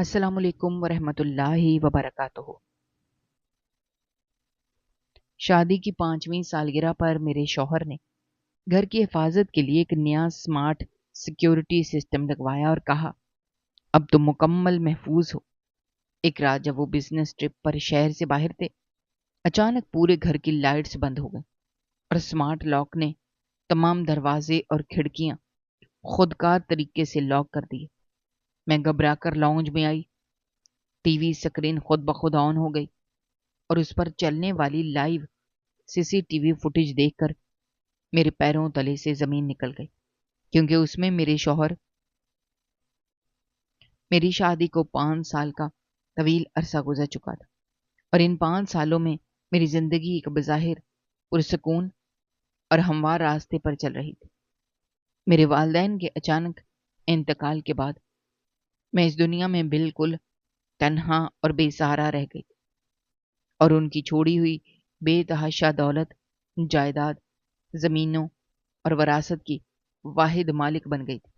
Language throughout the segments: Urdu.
السلام علیکم ورحمۃ اللہ وبرکاتہ۔ شادی کی 5ویں سالگرہ پر میرے شوہر نے گھر کی حفاظت کے لیے ایک نیا سمارٹ سیکیورٹی سسٹم لگوایا اور کہا اب تم مکمل محفوظ ہو۔ ایک رات جب وہ بزنس ٹرپ پر شہر سے باہر تھے، اچانک پورے گھر کی لائٹس بند ہو گئیں اور سمارٹ لاک نے تمام دروازے اور کھڑکیاں خود کار طریقے سے لاک کر دیے۔ میں گھبرا کر لاؤنج میں آئی۔ ٹی وی اسکرین خود بخود آن ہو گئی اور اس پر چلنے والی لائیو سی سی ٹی وی فوٹیج دیکھ کر میرے پیروں تلے سے زمین نکل گئی، کیونکہ اس میں میرے شوہر میری شادی کو 5 سال کا طویل عرصہ گزر چکا تھا، اور ان 5 سالوں میں میری زندگی ایک بظاہر پرسکون اور ہموار راستے پر چل رہی تھی۔ میرے والدین کے اچانک انتقال کے بعد میں اس دنیا میں بالکل تنہا اور بے سہارا رہ گئی، اور ان کی چھوڑی ہوئی بے تحاشا دولت، جائیداد، زمینوں اور وراثت کی واحد مالک بن گئی تھی۔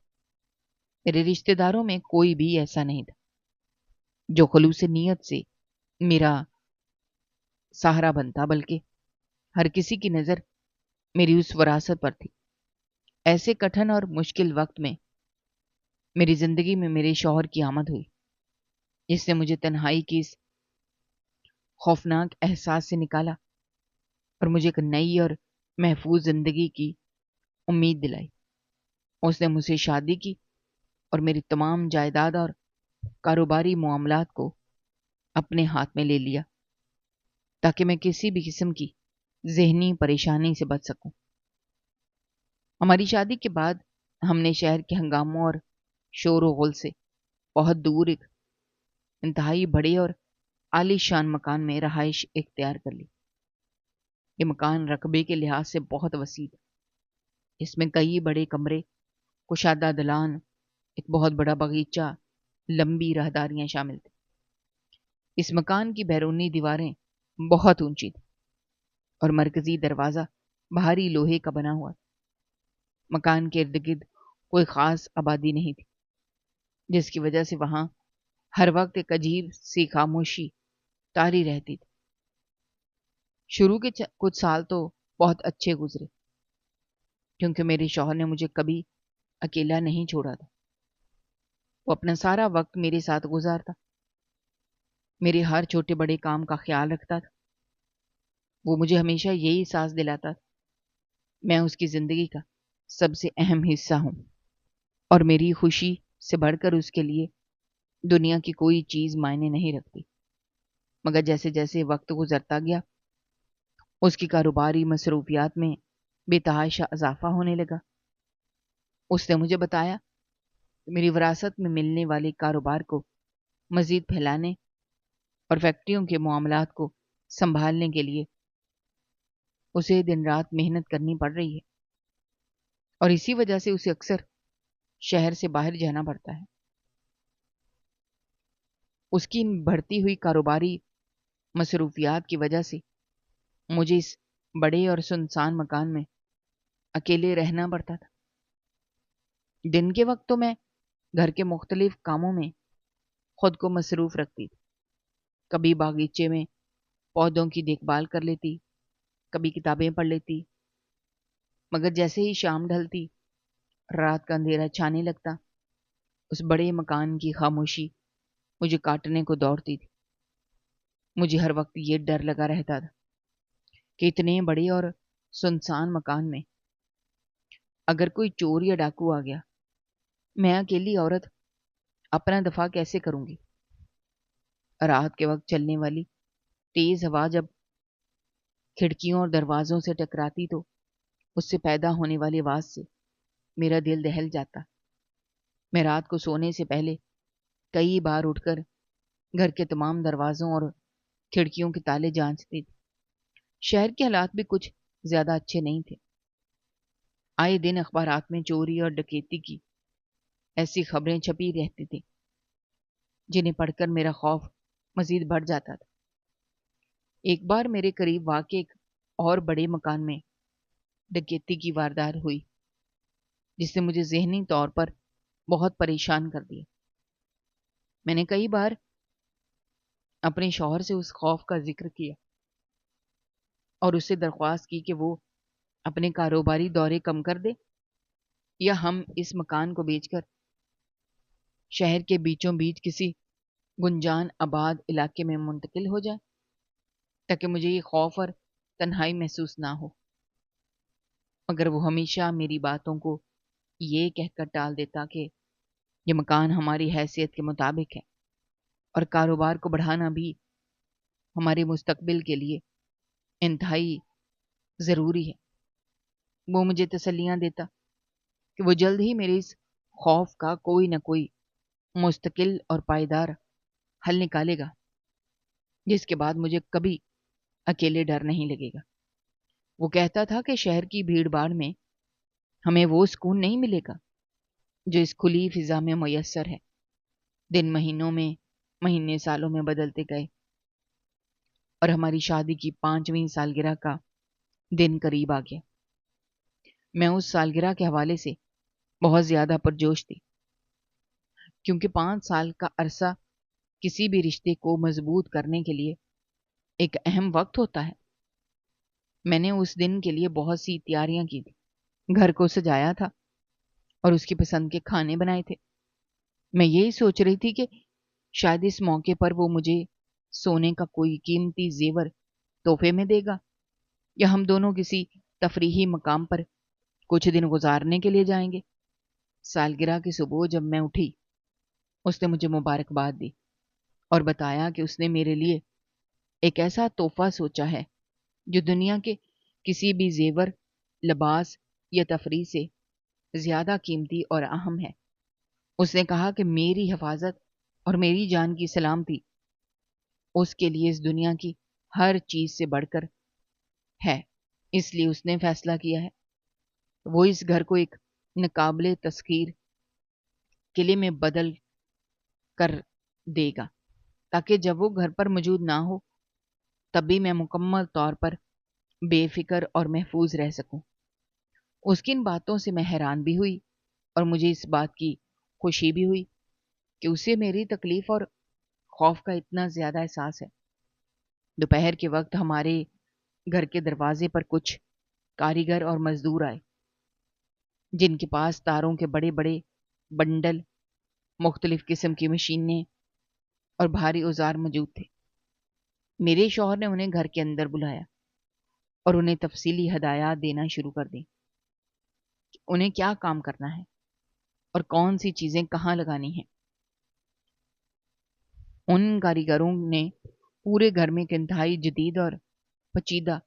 میرے رشتہ داروں میں کوئی بھی ایسا نہیں تھا جو خلوص نیت سے میرا سہارا بنتا، بلکہ ہر کسی کی نظر میری اس وراثت پر تھی۔ ایسے کٹھن اور مشکل وقت میں میری زندگی میں میرے شوہر کی آمد ہوئی، جس نے مجھے تنہائی کی اس خوفناک احساس سے نکالا اور مجھے ایک نئی اور محفوظ زندگی کی امید دلائی۔ اس نے مجھ سے شادی کی اور میری تمام جائیداد اور کاروباری معاملات کو اپنے ہاتھ میں لے لیا، تاکہ میں کسی بھی قسم کی ذہنی پریشانی سے بچ سکوں۔ ہماری شادی کے بعد ہم نے شہر کے ہنگاموں اور شور و غل سے بہت دور ایک انتہائی بڑے اور عالی شان مکان میں رہائش اختیار کر لی۔ یہ مکان رقبے کے لحاظ سے بہت وسیع تھا۔ اس میں کئی بڑے کمرے، کشادہ دلان، ایک بہت بڑا باغیچہ، لمبی راہداریاں شامل تھیں۔ اس مکان کی بیرونی دیواریں بہت اونچی تھیں اور مرکزی دروازہ بھاری لوہے کا بنا ہوا تھا۔ مکان کے ارد گرد کوئی خاص آبادی نہیں تھی، جس کی وجہ سے وہاں ہر وقت ایک عجیب سی خاموشی طاری رہتی تھی۔ شروع کے کچھ سال تو بہت اچھے گزرے، کیونکہ میرے شوہر نے مجھے کبھی اکیلا نہیں چھوڑا تھا۔ وہ اپنا سارا وقت میرے ساتھ گزارتا، میرے ہر چھوٹے بڑے کام کا خیال رکھتا تھا۔ وہ مجھے ہمیشہ یہی احساس دلاتا تھا میں اس کی زندگی کا سب سے اہم حصہ ہوں، اور میری خوشی سے بڑھ کر اس کے لیے دنیا کی کوئی چیز معنی نہیں رکھتی۔ مگر جیسے جیسے وقت گزرتا گیا، اس کی کاروباری مصروفیات میں بے تحاشا اضافہ ہونے لگا۔ اس نے مجھے بتایا کہ میری وراثت میں ملنے والے کاروبار کو مزید پھیلانے اور فیکٹریوں کے معاملات کو سنبھالنے کے لیے اسے دن رات محنت کرنی پڑ رہی ہے، اور اسی وجہ سے اسے اکثر شہر سے باہر جانا پڑتا ہے۔ اس کی بڑھتی ہوئی کاروباری مصروفیات کی وجہ سے مجھے اس بڑے اور سنسان مکان میں اکیلے رہنا پڑتا تھا۔ دن کے وقت تو میں گھر کے مختلف کاموں میں خود کو مصروف رکھتی تھی۔ کبھی باغیچے میں پودوں کی دیکھ بھال کر لیتی، کبھی کتابیں پڑھ لیتی۔ مگر جیسے ہی شام ڈھلتی، رات کا اندھیرا چھانے لگتا، اس بڑے مکان کی خاموشی مجھے کاٹنے کو دوڑتی تھی۔ مجھے ہر وقت یہ ڈر لگا رہتا تھا کہ اتنے بڑے اور سنسان مکان میں اگر کوئی چور یا ڈاکو آ گیا، میں اکیلی عورت اپنا دفاع کیسے کروں گی؟ رات کے وقت چلنے والی تیز ہوا جب کھڑکیوں اور دروازوں سے ٹکراتی تو اس سے پیدا ہونے والی آواز سے میرا دل دہل جاتا۔ میں رات کو سونے سے پہلے کئی بار اٹھ کر گھر کے تمام دروازوں اور کھڑکیوں کے تالے جانچتی تھی۔ شہر کے حالات بھی کچھ زیادہ اچھے نہیں تھے۔ آئے دن اخبارات میں چوری اور ڈکیتی کی ایسی خبریں چھپی رہتی تھیں جنہیں پڑھ کر میرا خوف مزید بڑھ جاتا تھا۔ ایک بار میرے قریب واقع ایک اور بڑے مکان میں ڈکیتی کی واردات ہوئی، جس نے مجھے ذہنی طور پر بہت پریشان کر دیا۔ میں نے کئی بار اپنے شوہر سے اس خوف کا ذکر کیا اور اس سے درخواست کی کہ وہ اپنے کاروباری دورے کم کر دے یا ہم اس مکان کو بیچ کر شہر کے بیچوں بیچ کسی گنجان آباد علاقے میں منتقل ہو جائے تاکہ مجھے یہ خوف اور تنہائی محسوس نہ ہو، مگر وہ ہمیشہ میری باتوں کو یہ کہہ کر ٹال دیتا کہ یہ مکان ہماری حیثیت کے مطابق ہے اور کاروبار کو بڑھانا بھی ہمارے مستقبل کے لیے انتہائی ضروری ہے۔ وہ مجھے تسلیاں دیتا کہ وہ جلد ہی میرے اس خوف کا کوئی نہ کوئی مستقل اور پائیدار حل نکالے گا، جس کے بعد مجھے کبھی اکیلے ڈر نہیں لگے گا۔ وہ کہتا تھا کہ شہر کی بھیڑ بھاڑ میں ہمیں وہ سکون نہیں ملے گا جو اس کھلی فضا میں میسر ہے۔ دن مہینوں میں، مہینے سالوں میں بدلتے گئے اور ہماری شادی کی 5ویں سالگرہ کا دن قریب آ گیا۔ میں اس سالگرہ کے حوالے سے بہت زیادہ پرجوش تھی، کیونکہ 5 سال کا عرصہ کسی بھی رشتے کو مضبوط کرنے کے لیے ایک اہم وقت ہوتا ہے۔ میں نے اس دن کے لیے بہت سی تیاریاں کی تھی، گھر کو سجایا تھا اور اس کی پسند کے کھانے بنائے تھے۔ میں یہی سوچ رہی تھی کہ شاید اس موقع پر وہ مجھے سونے کا کوئی قیمتی زیور تحفے میں دے گا یا ہم دونوں کسی تفریحی مقام پر کچھ دن گزارنے کے لیے جائیں گے۔ سالگرہ کی صبح جب میں اٹھی، اس نے مجھے مبارکباد دی اور بتایا کہ اس نے میرے لیے ایک ایسا تحفہ سوچا ہے جو دنیا کے کسی بھی زیور، لباس یا تفریح سے زیادہ قیمتی اور اہم ہے۔ اس نے کہا کہ میری حفاظت اور میری جان کی سلامتی اس کے لیے اس دنیا کی ہر چیز سے بڑھ کر ہے، اس لیے اس نے فیصلہ کیا ہے وہ اس گھر کو ایک ناقابل تسخیر قلعے میں بدل کر دے گا، تاکہ جب وہ گھر پر موجود نہ ہو تب بھی میں مکمل طور پر بے فکر اور محفوظ رہ سکوں۔ اس کی ان باتوں سے میں حیران بھی ہوئی اور مجھے اس بات کی خوشی بھی ہوئی کہ اسے میری تکلیف اور خوف کا اتنا زیادہ احساس ہے۔ دوپہر کے وقت ہمارے گھر کے دروازے پر کچھ کاریگر اور مزدور آئے، جن کے پاس تاروں کے بڑے بڑے بنڈل، مختلف قسم کی مشینیں اور بھاری اوزار موجود تھے۔ میرے شوہر نے انہیں گھر کے اندر بلایا اور انہیں تفصیلی ہدایات دینا شروع کر دی کہ انہیں کیا کام کرنا ہے اور کون سی چیزیں کہاں لگانی ہیں۔ ان کاریگروں نے پورے گھر میں ایک انتہائی جدید اور پیچیدہ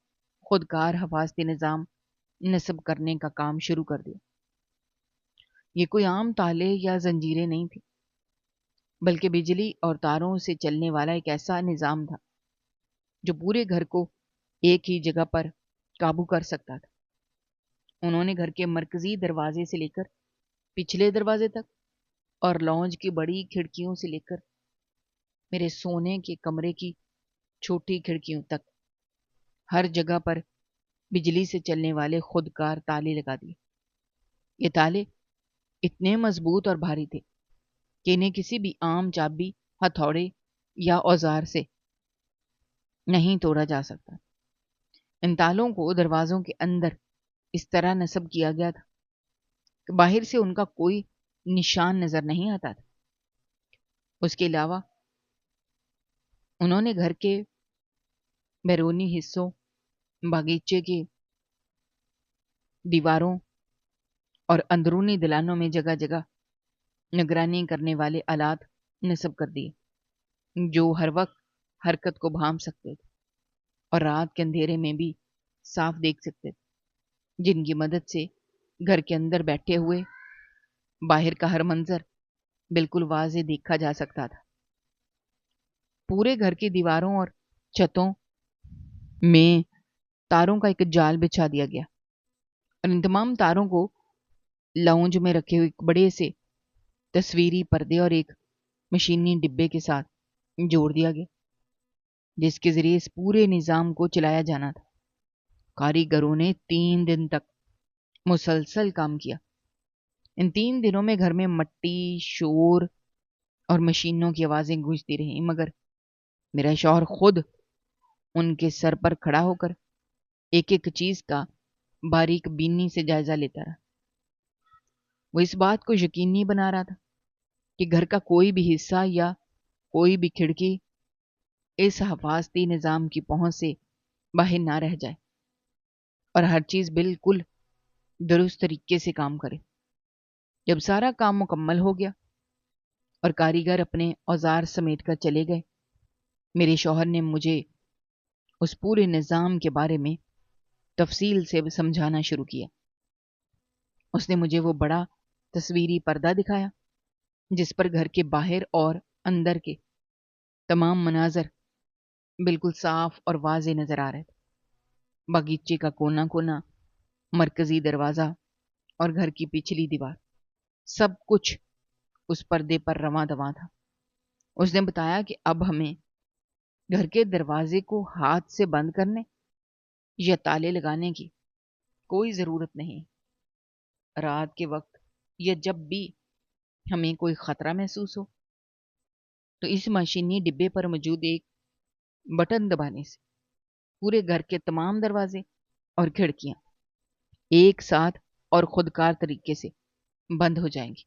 خودکار حفاظتی نظام نصب کرنے کا کام شروع کر دیا۔ یہ کوئی عام تالے یا زنجیریں نہیں تھی، بلکہ بجلی اور تاروں سے چلنے والا ایک ایسا نظام تھا جو پورے گھر کو ایک ہی جگہ پر قابو کر سکتا تھا۔ انہوں نے گھر کے مرکزی دروازے سے لے کر پچھلے دروازے تک اور لانج کی بڑی کھڑکیوں سے لے کر میرے سونے کے کمرے کی چھوٹی کھڑکیوں تک ہر جگہ پر بجلی سے چلنے والے خودکار تالے لگا دیے۔ یہ تالے اتنے مضبوط اور بھاری تھے کہ انہیں کسی بھی عام چابی، ہتھوڑے یا اوزار سے نہیں توڑا جا سکتا۔ ان تالوں کو دروازوں کے اندر اس طرح نصب کیا گیا تھا کہ باہر سے ان کا کوئی نشان نظر نہیں آتا تھا۔ اس کے علاوہ انہوں نے گھر کے بیرونی حصوں، باغیچے کی دیواروں اور اندرونی دلانوں میں جگہ جگہ نگرانی کرنے والے آلات نصب کر دیے جو ہر وقت حرکت کو بھانپ سکتے تھے اور رات کے اندھیرے میں بھی صاف دیکھ سکتے تھے، جن کی مدد سے گھر کے اندر بیٹھے ہوئے باہر کا ہر منظر بالکل واضح دیکھا جا سکتا تھا۔ پورے گھر کی دیواروں اور چھتوں میں تاروں کا ایک جال بچھا دیا گیا اور ان تمام تاروں کو لاؤنج میں رکھے ہوئے ایک بڑے سے تصویری پردے اور ایک مشینی ڈبے کے ساتھ جوڑ دیا گیا، جس کے ذریعے اس پورے نظام کو چلایا جانا تھا۔ کاریگروں نے 3 دن تک مسلسل کام کیا۔ ان 3 دنوں میں گھر میں مٹی، شور اور مشینوں کی آوازیں گونجتی رہیں، مگر میرا شوہر خود ان کے سر پر کھڑا ہو کر ایک ایک چیز کا باریک بینی سے جائزہ لیتا رہا۔ وہ اس بات کو یقینی بنا رہا تھا کہ گھر کا کوئی بھی حصہ یا کوئی بھی کھڑکی اس حفاظتی نظام کی پہنچ سے باہر نہ رہ جائے اور ہر چیز بالکل درست طریقے سے کام کرے۔ جب سارا کام مکمل ہو گیا اور کاریگر اپنے اوزار سمیٹ کر چلے گئے، میرے شوہر نے مجھے اس پورے نظام کے بارے میں تفصیل سے سمجھانا شروع کیا۔ اس نے مجھے وہ بڑا تصویری پردہ دکھایا جس پر گھر کے باہر اور اندر کے تمام مناظر بالکل صاف اور واضح نظر آ رہے تھے۔ باغیچے کا کونا کونا، مرکزی دروازہ اور گھر کی پچھلی دیوار، سب کچھ اس پردے پر رواں دواں تھا۔ اس نے بتایا کہ اب ہمیں گھر کے دروازے کو ہاتھ سے بند کرنے یا تالے لگانے کی کوئی ضرورت نہیں۔ رات کے وقت یا جب بھی ہمیں کوئی خطرہ محسوس ہو تو اس مشینی ڈبے پر موجود ایک بٹن دبانے سے پورے گھر کے تمام دروازے اور کھڑکیاں ایک ساتھ اور خودکار طریقے سے بند ہو جائیں گی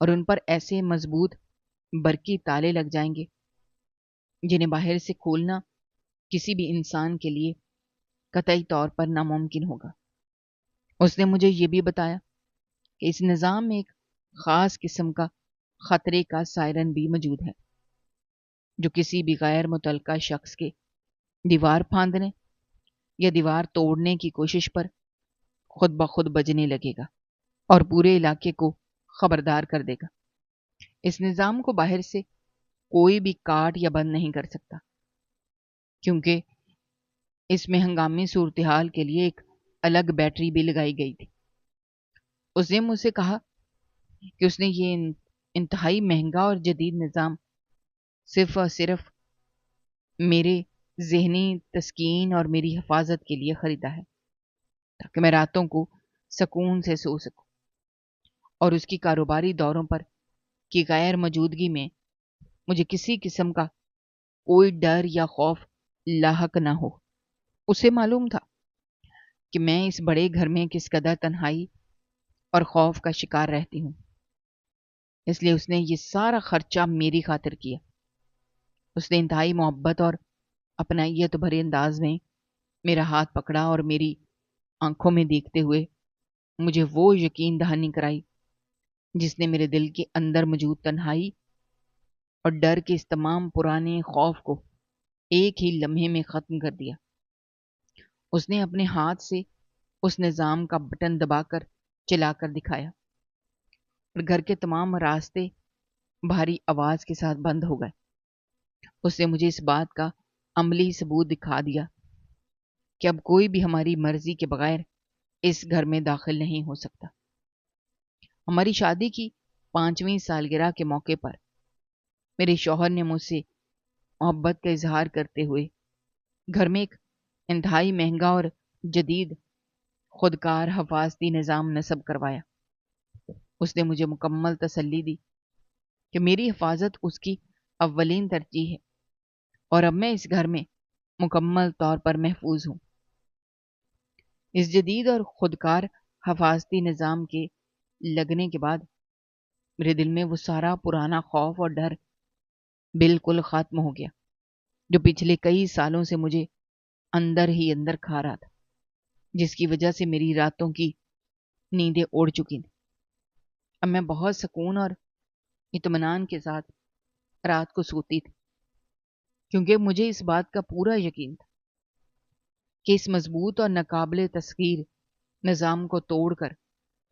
اور ان پر ایسے مضبوط برقی تالے لگ جائیں گے جنہیں باہر سے کھولنا کسی بھی انسان کے لیے قطعی طور پر ناممکن ہوگا۔ اس نے مجھے یہ بھی بتایا کہ اس نظام میں ایک خاص قسم کا خطرے کا سائرن بھی موجود ہے جو کسی بھی غیر متعلقہ شخص کے دیوار پھاندنے یا دیوار توڑنے کی کوشش پر خود بخود بجنے لگے گا اور پورے علاقے کو خبردار کر دے گا۔ اس نظام کو باہر سے کوئی بھی کاٹ یا بند نہیں کر سکتا کیونکہ اس میں ہنگامی صورتحال کے لیے ایک الگ بیٹری بھی لگائی گئی تھی۔ اس نے مجھ سے کہا کہ اس نے یہ انتہائی مہنگا اور جدید نظام صرف اور صرف میرے ذہنی تسکین اور میری حفاظت کے لیے خریدا ہے تاکہ میں راتوں کو سکون سے سو سکوں اور اس کی کاروباری دوروں پر کی غیر موجودگی میں مجھے کسی قسم کا کوئی ڈر یا خوف لاحق نہ ہو۔ اسے معلوم تھا کہ میں اس بڑے گھر میں کس قدر تنہائی اور خوف کا شکار رہتی ہوں، اس لیے اس نے یہ سارا خرچہ میری خاطر کیا۔ اس نے انتہائی محبت اور اپنائیت بھرے انداز میں میرا ہاتھ پکڑا اور میری آنکھوں میں دیکھتے ہوئے مجھے وہ یقین دہانی کرائی جس نے میرے دل کے اندر موجود تنہائی اور ڈر کے اس تمام پرانے خوف کو ایک ہی لمحے میں ختم کر دیا۔ اس نے اپنے ہاتھ سے اس نظام کا بٹن دبا کر چلا کر دکھایا اور گھر کے تمام راستے بھاری آواز کے ساتھ بند ہو گئے۔ اس نے مجھے اس بات کا عملی ثبوت دکھا دیا کہ اب کوئی بھی ہماری مرضی کے بغیر اس گھر میں داخل نہیں ہو سکتا۔ ہماری شادی کی 5ویں سالگرہ کے موقع پر میرے شوہر نے مجھ سے محبت کا اظہار کرتے ہوئے گھر میں ایک انتہائی مہنگا اور جدید خودکار حفاظتی نظام نصب کروایا۔ اس نے مجھے مکمل تسلی دی کہ میری حفاظت اس کی اولین ترجیح ہے اور اب میں اس گھر میں مکمل طور پر محفوظ ہوں۔ اس جدید اور خودکار حفاظتی نظام کے لگنے کے بعد میرے دل میں وہ سارا پرانا خوف اور ڈر بالکل ختم ہو گیا جو پچھلے کئی سالوں سے مجھے اندر ہی اندر کھا رہا تھا، جس کی وجہ سے میری راتوں کی نیندیں اڑ چکی تھیں۔ اب میں بہت سکون اور اطمینان کے ساتھ رات کو سوتی تھی کیونکہ مجھے اس بات کا پورا یقین تھا کہ اس مضبوط اور ناقابل تسخیر نظام کو توڑ کر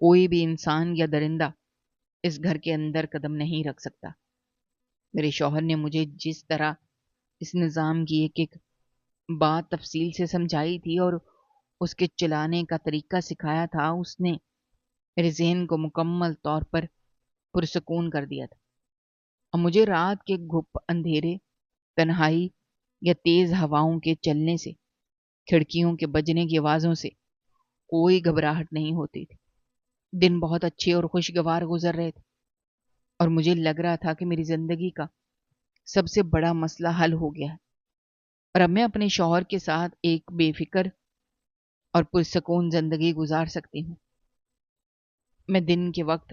کوئی بھی انسان یا درندہ اس گھر کے اندر قدم نہیں رکھ سکتا۔ میرے شوہر نے مجھے جس طرح اس نظام کی ایک ایک بات تفصیل سے سمجھائی تھی اور اس کے چلانے کا طریقہ سکھایا تھا، اس نے میرے ذہن کو مکمل طور پر پرسکون کر دیا تھا۔ اور مجھے رات کے گھپ اندھیرے، تنہائی یا تیز ہواؤں کے چلنے سے، کھڑکیوں کے بجنے کی آوازوں سے کوئی گھبراہٹ نہیں ہوتی تھی۔ دن بہت اچھے اور خوشگوار گزر رہے تھے۔ اور مجھے لگ رہا تھا کہ میری زندگی کا سب سے بڑا مسئلہ حل ہو گیا ہے، اور اب میں اپنے شوہر کے ساتھ ایک بے فکر اور پرسکون زندگی گزار سکتی ہوں۔ میں دن کے وقت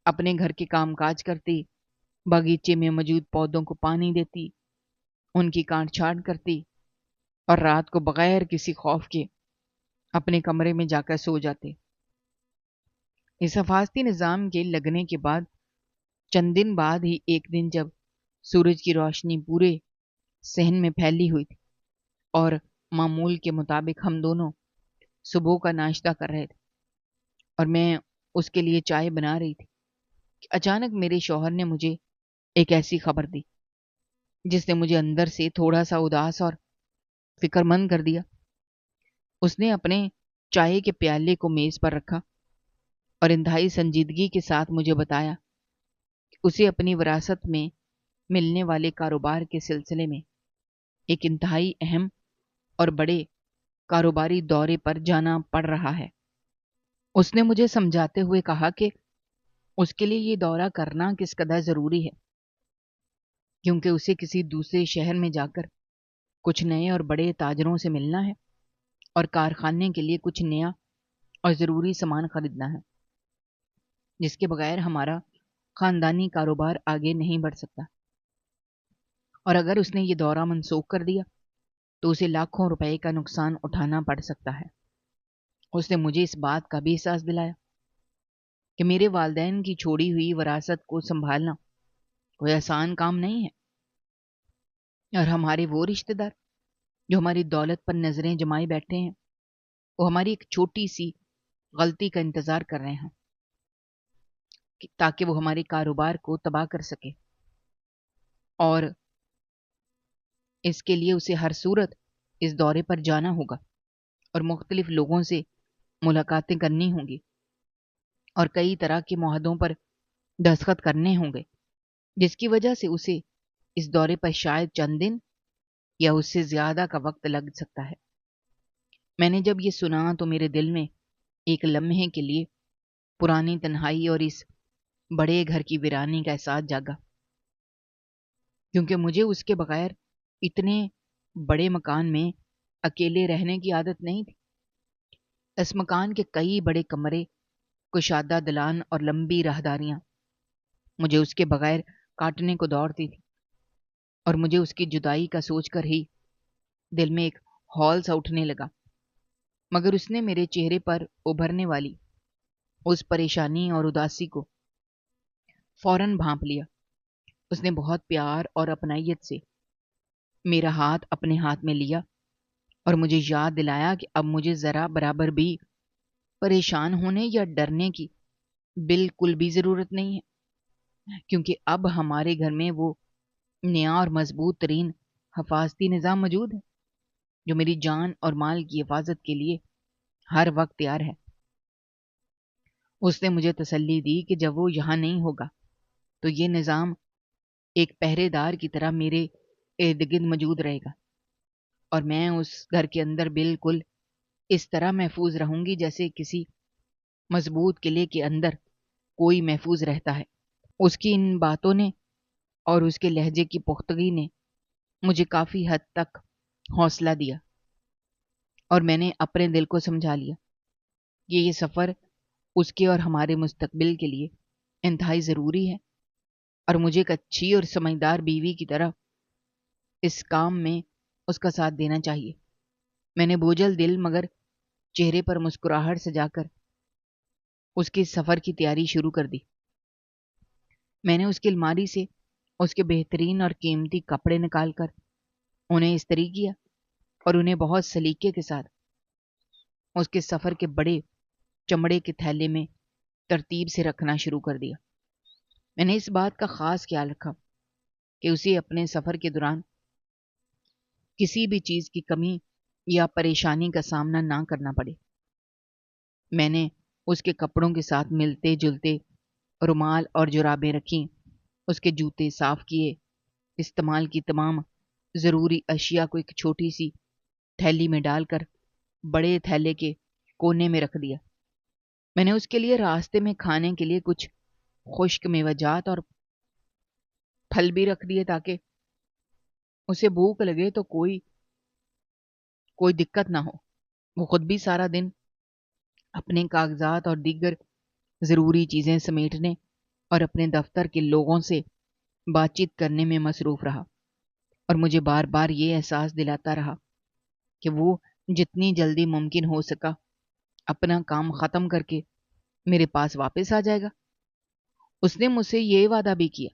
اپنے گھر کے کام کاج کرتی، باغیچے میں موجود پودوں کو پانی دیتی، ان کی کاٹ چھانٹ کرتی، اور رات کو بغیر کسی خوف کے اپنے کمرے میں جا کر سو جاتے۔ اس حفاظتی نظام کے لگنے کے بعد چند دن بعد ہی ایک دن جب سورج کی روشنی پورے صحن میں پھیلی ہوئی تھی اور معمول کے مطابق ہم دونوں صبح کا ناشتہ کر رہے تھے اور میں اس کے لیے چائے بنا رہی تھی کہ اچانک میرے شوہر نے مجھے ایک ایسی خبر دی جس نے مجھے اندر سے تھوڑا سا اداس اور فکر مند کر دیا۔ اس نے اپنے چائے کے پیالے کو میز پر رکھا اور انتہائی سنجیدگی کے ساتھ مجھے بتایا کہ اسے اپنی وراثت میں ملنے والے کاروبار کے سلسلے میں ایک انتہائی اہم اور بڑے کاروباری دورے پر جانا پڑ رہا ہے۔ اس نے مجھے سمجھاتے ہوئے کہا کہ اس کے لیے یہ دورہ کرنا کس قدر ضروری ہے، کیونکہ اسے کسی دوسرے شہر میں جا کر کچھ نئے اور بڑے تاجروں سے ملنا ہے اور کارخانے کے لیے کچھ نیا اور ضروری سامان خریدنا ہے، جس کے بغیر ہمارا خاندانی کاروبار آگے نہیں بڑھ سکتا، اور اگر اس نے یہ دورہ منسوخ کر دیا تو اسے لاکھوں روپے کا نقصان اٹھانا پڑ سکتا ہے۔ اس نے مجھے اس بات کا بھی احساس دلایا کہ میرے والدین کی چھوڑی ہوئی وراثت کو سنبھالنا کوئی آسان کام نہیں ہے، اور ہمارے وہ رشتہ دار جو ہماری دولت پر نظریں جمائے بیٹھے ہیں وہ ہماری ایک چھوٹی سی غلطی کا انتظار کر رہے ہیں تاکہ وہ ہمارے کاروبار کو تباہ کر سکے، اور اس کے لیے اسے ہر صورت اس دورے پر جانا ہوگا اور مختلف لوگوں سے ملاقاتیں کرنی ہوں گی اور کئی طرح کے معاہدوں پر دستخط کرنے ہوں گے، جس کی وجہ سے اسے اس دورے پر شاید چند دن یا اس سے زیادہ کا وقت لگ سکتا ہے۔ میں نے جب یہ سنا تو میرے دل میں ایک لمحے کے لیے پرانی تنہائی اور اس بڑے گھر کی ویرانی کا احساس جاگا، کیونکہ مجھے اس کے بغیر اتنے بڑے مکان میں اکیلے رہنے کی عادت نہیں تھی۔ اس مکان کے کئی بڑے کمرے، کشادہ دلان اور لمبی راہداریاں مجھے اس کے بغیر کاٹنے کو دوڑتی تھی، اور مجھے اس کی جدائی کا سوچ کر ہی دل میں ایک ہول سا اٹھنے لگا، مگر اس نے میرے چہرے پر ابھرنے والی اس پریشانی اور اداسی کو فوراً بھانپ لیا۔ اس نے بہت پیار اور اپنائیت سے میرا ہاتھ اپنے ہاتھ میں لیا اور مجھے یاد دلایا کہ اب مجھے ذرا برابر بھی پریشان ہونے یا ڈرنے کی بالکل بھی ضرورت نہیں ہے، کیونکہ اب ہمارے گھر میں وہ نیا اور مضبوط ترین حفاظتی نظام موجود ہے جو میری جان اور مال کی حفاظت کے لیے ہر وقت تیار ہے۔ اس نے مجھے تسلی دی کہ جب وہ یہاں نہیں ہوگا تو یہ نظام ایک پہرے دار کی طرح میرے ارد گرد موجود رہے گا، اور میں اس گھر کے اندر بالکل اس طرح محفوظ رہوں گی جیسے کسی مضبوط قلعے کے اندر کوئی محفوظ رہتا ہے۔ اس کی ان باتوں نے اور اس کے لہجے کی پختگی نے مجھے کافی حد تک حوصلہ دیا، اور میں نے اپنے دل کو سمجھا لیا کہ یہ سفر اس کے اور ہمارے مستقبل کے لیے انتہائی ضروری ہے، اور مجھے ایک اچھی اور سمجھدار بیوی کی طرح اس کام میں اس کا ساتھ دینا چاہیے۔ میں نے بوجھل دل مگر چہرے پر مسکراہٹ سجا کر اس کے سفر کی تیاری شروع کر دی۔ میں نے اس کی الماری سے اس کے بہترین اور قیمتی کپڑے نکال کر انہیں استری کیا اور انہیں بہت سلیقے کے ساتھ اس کے سفر کے بڑے چمڑے کے تھیلے میں ترتیب سے رکھنا شروع کر دیا۔ میں نے اس بات کا خاص خیال رکھا کہ اسے اپنے سفر کے دوران کسی بھی چیز کی کمی یا پریشانی کا سامنا نہ کرنا پڑے۔ میں نے اس کے کپڑوں کے ساتھ ملتے جلتے رومال اور جرابیں رکھیں، اس کے جوتے صاف کیے، استعمال کی تمام ضروری اشیاء کو ایک چھوٹی سی تھیلی میں ڈال کر بڑے تھیلے کے کونے میں رکھ دیا۔ میں نے اس کے لیے راستے میں کھانے کے لیے کچھ خشک میوہ جات اور پھل بھی رکھ دیے تاکہ اسے بھوک لگے تو کوئی دقت نہ ہو۔ وہ خود بھی سارا دن اپنے کاغذات اور دیگر ضروری چیزیں سمیٹنے اور اپنے دفتر کے لوگوں سے بات چیت کرنے میں مصروف رہا، اور مجھے بار بار یہ احساس دلاتا رہا کہ وہ جتنی جلدی ممکن ہو سکا اپنا کام ختم کر کے میرے پاس واپس آ جائے گا۔ اس نے مجھ سے یہ وعدہ بھی کیا،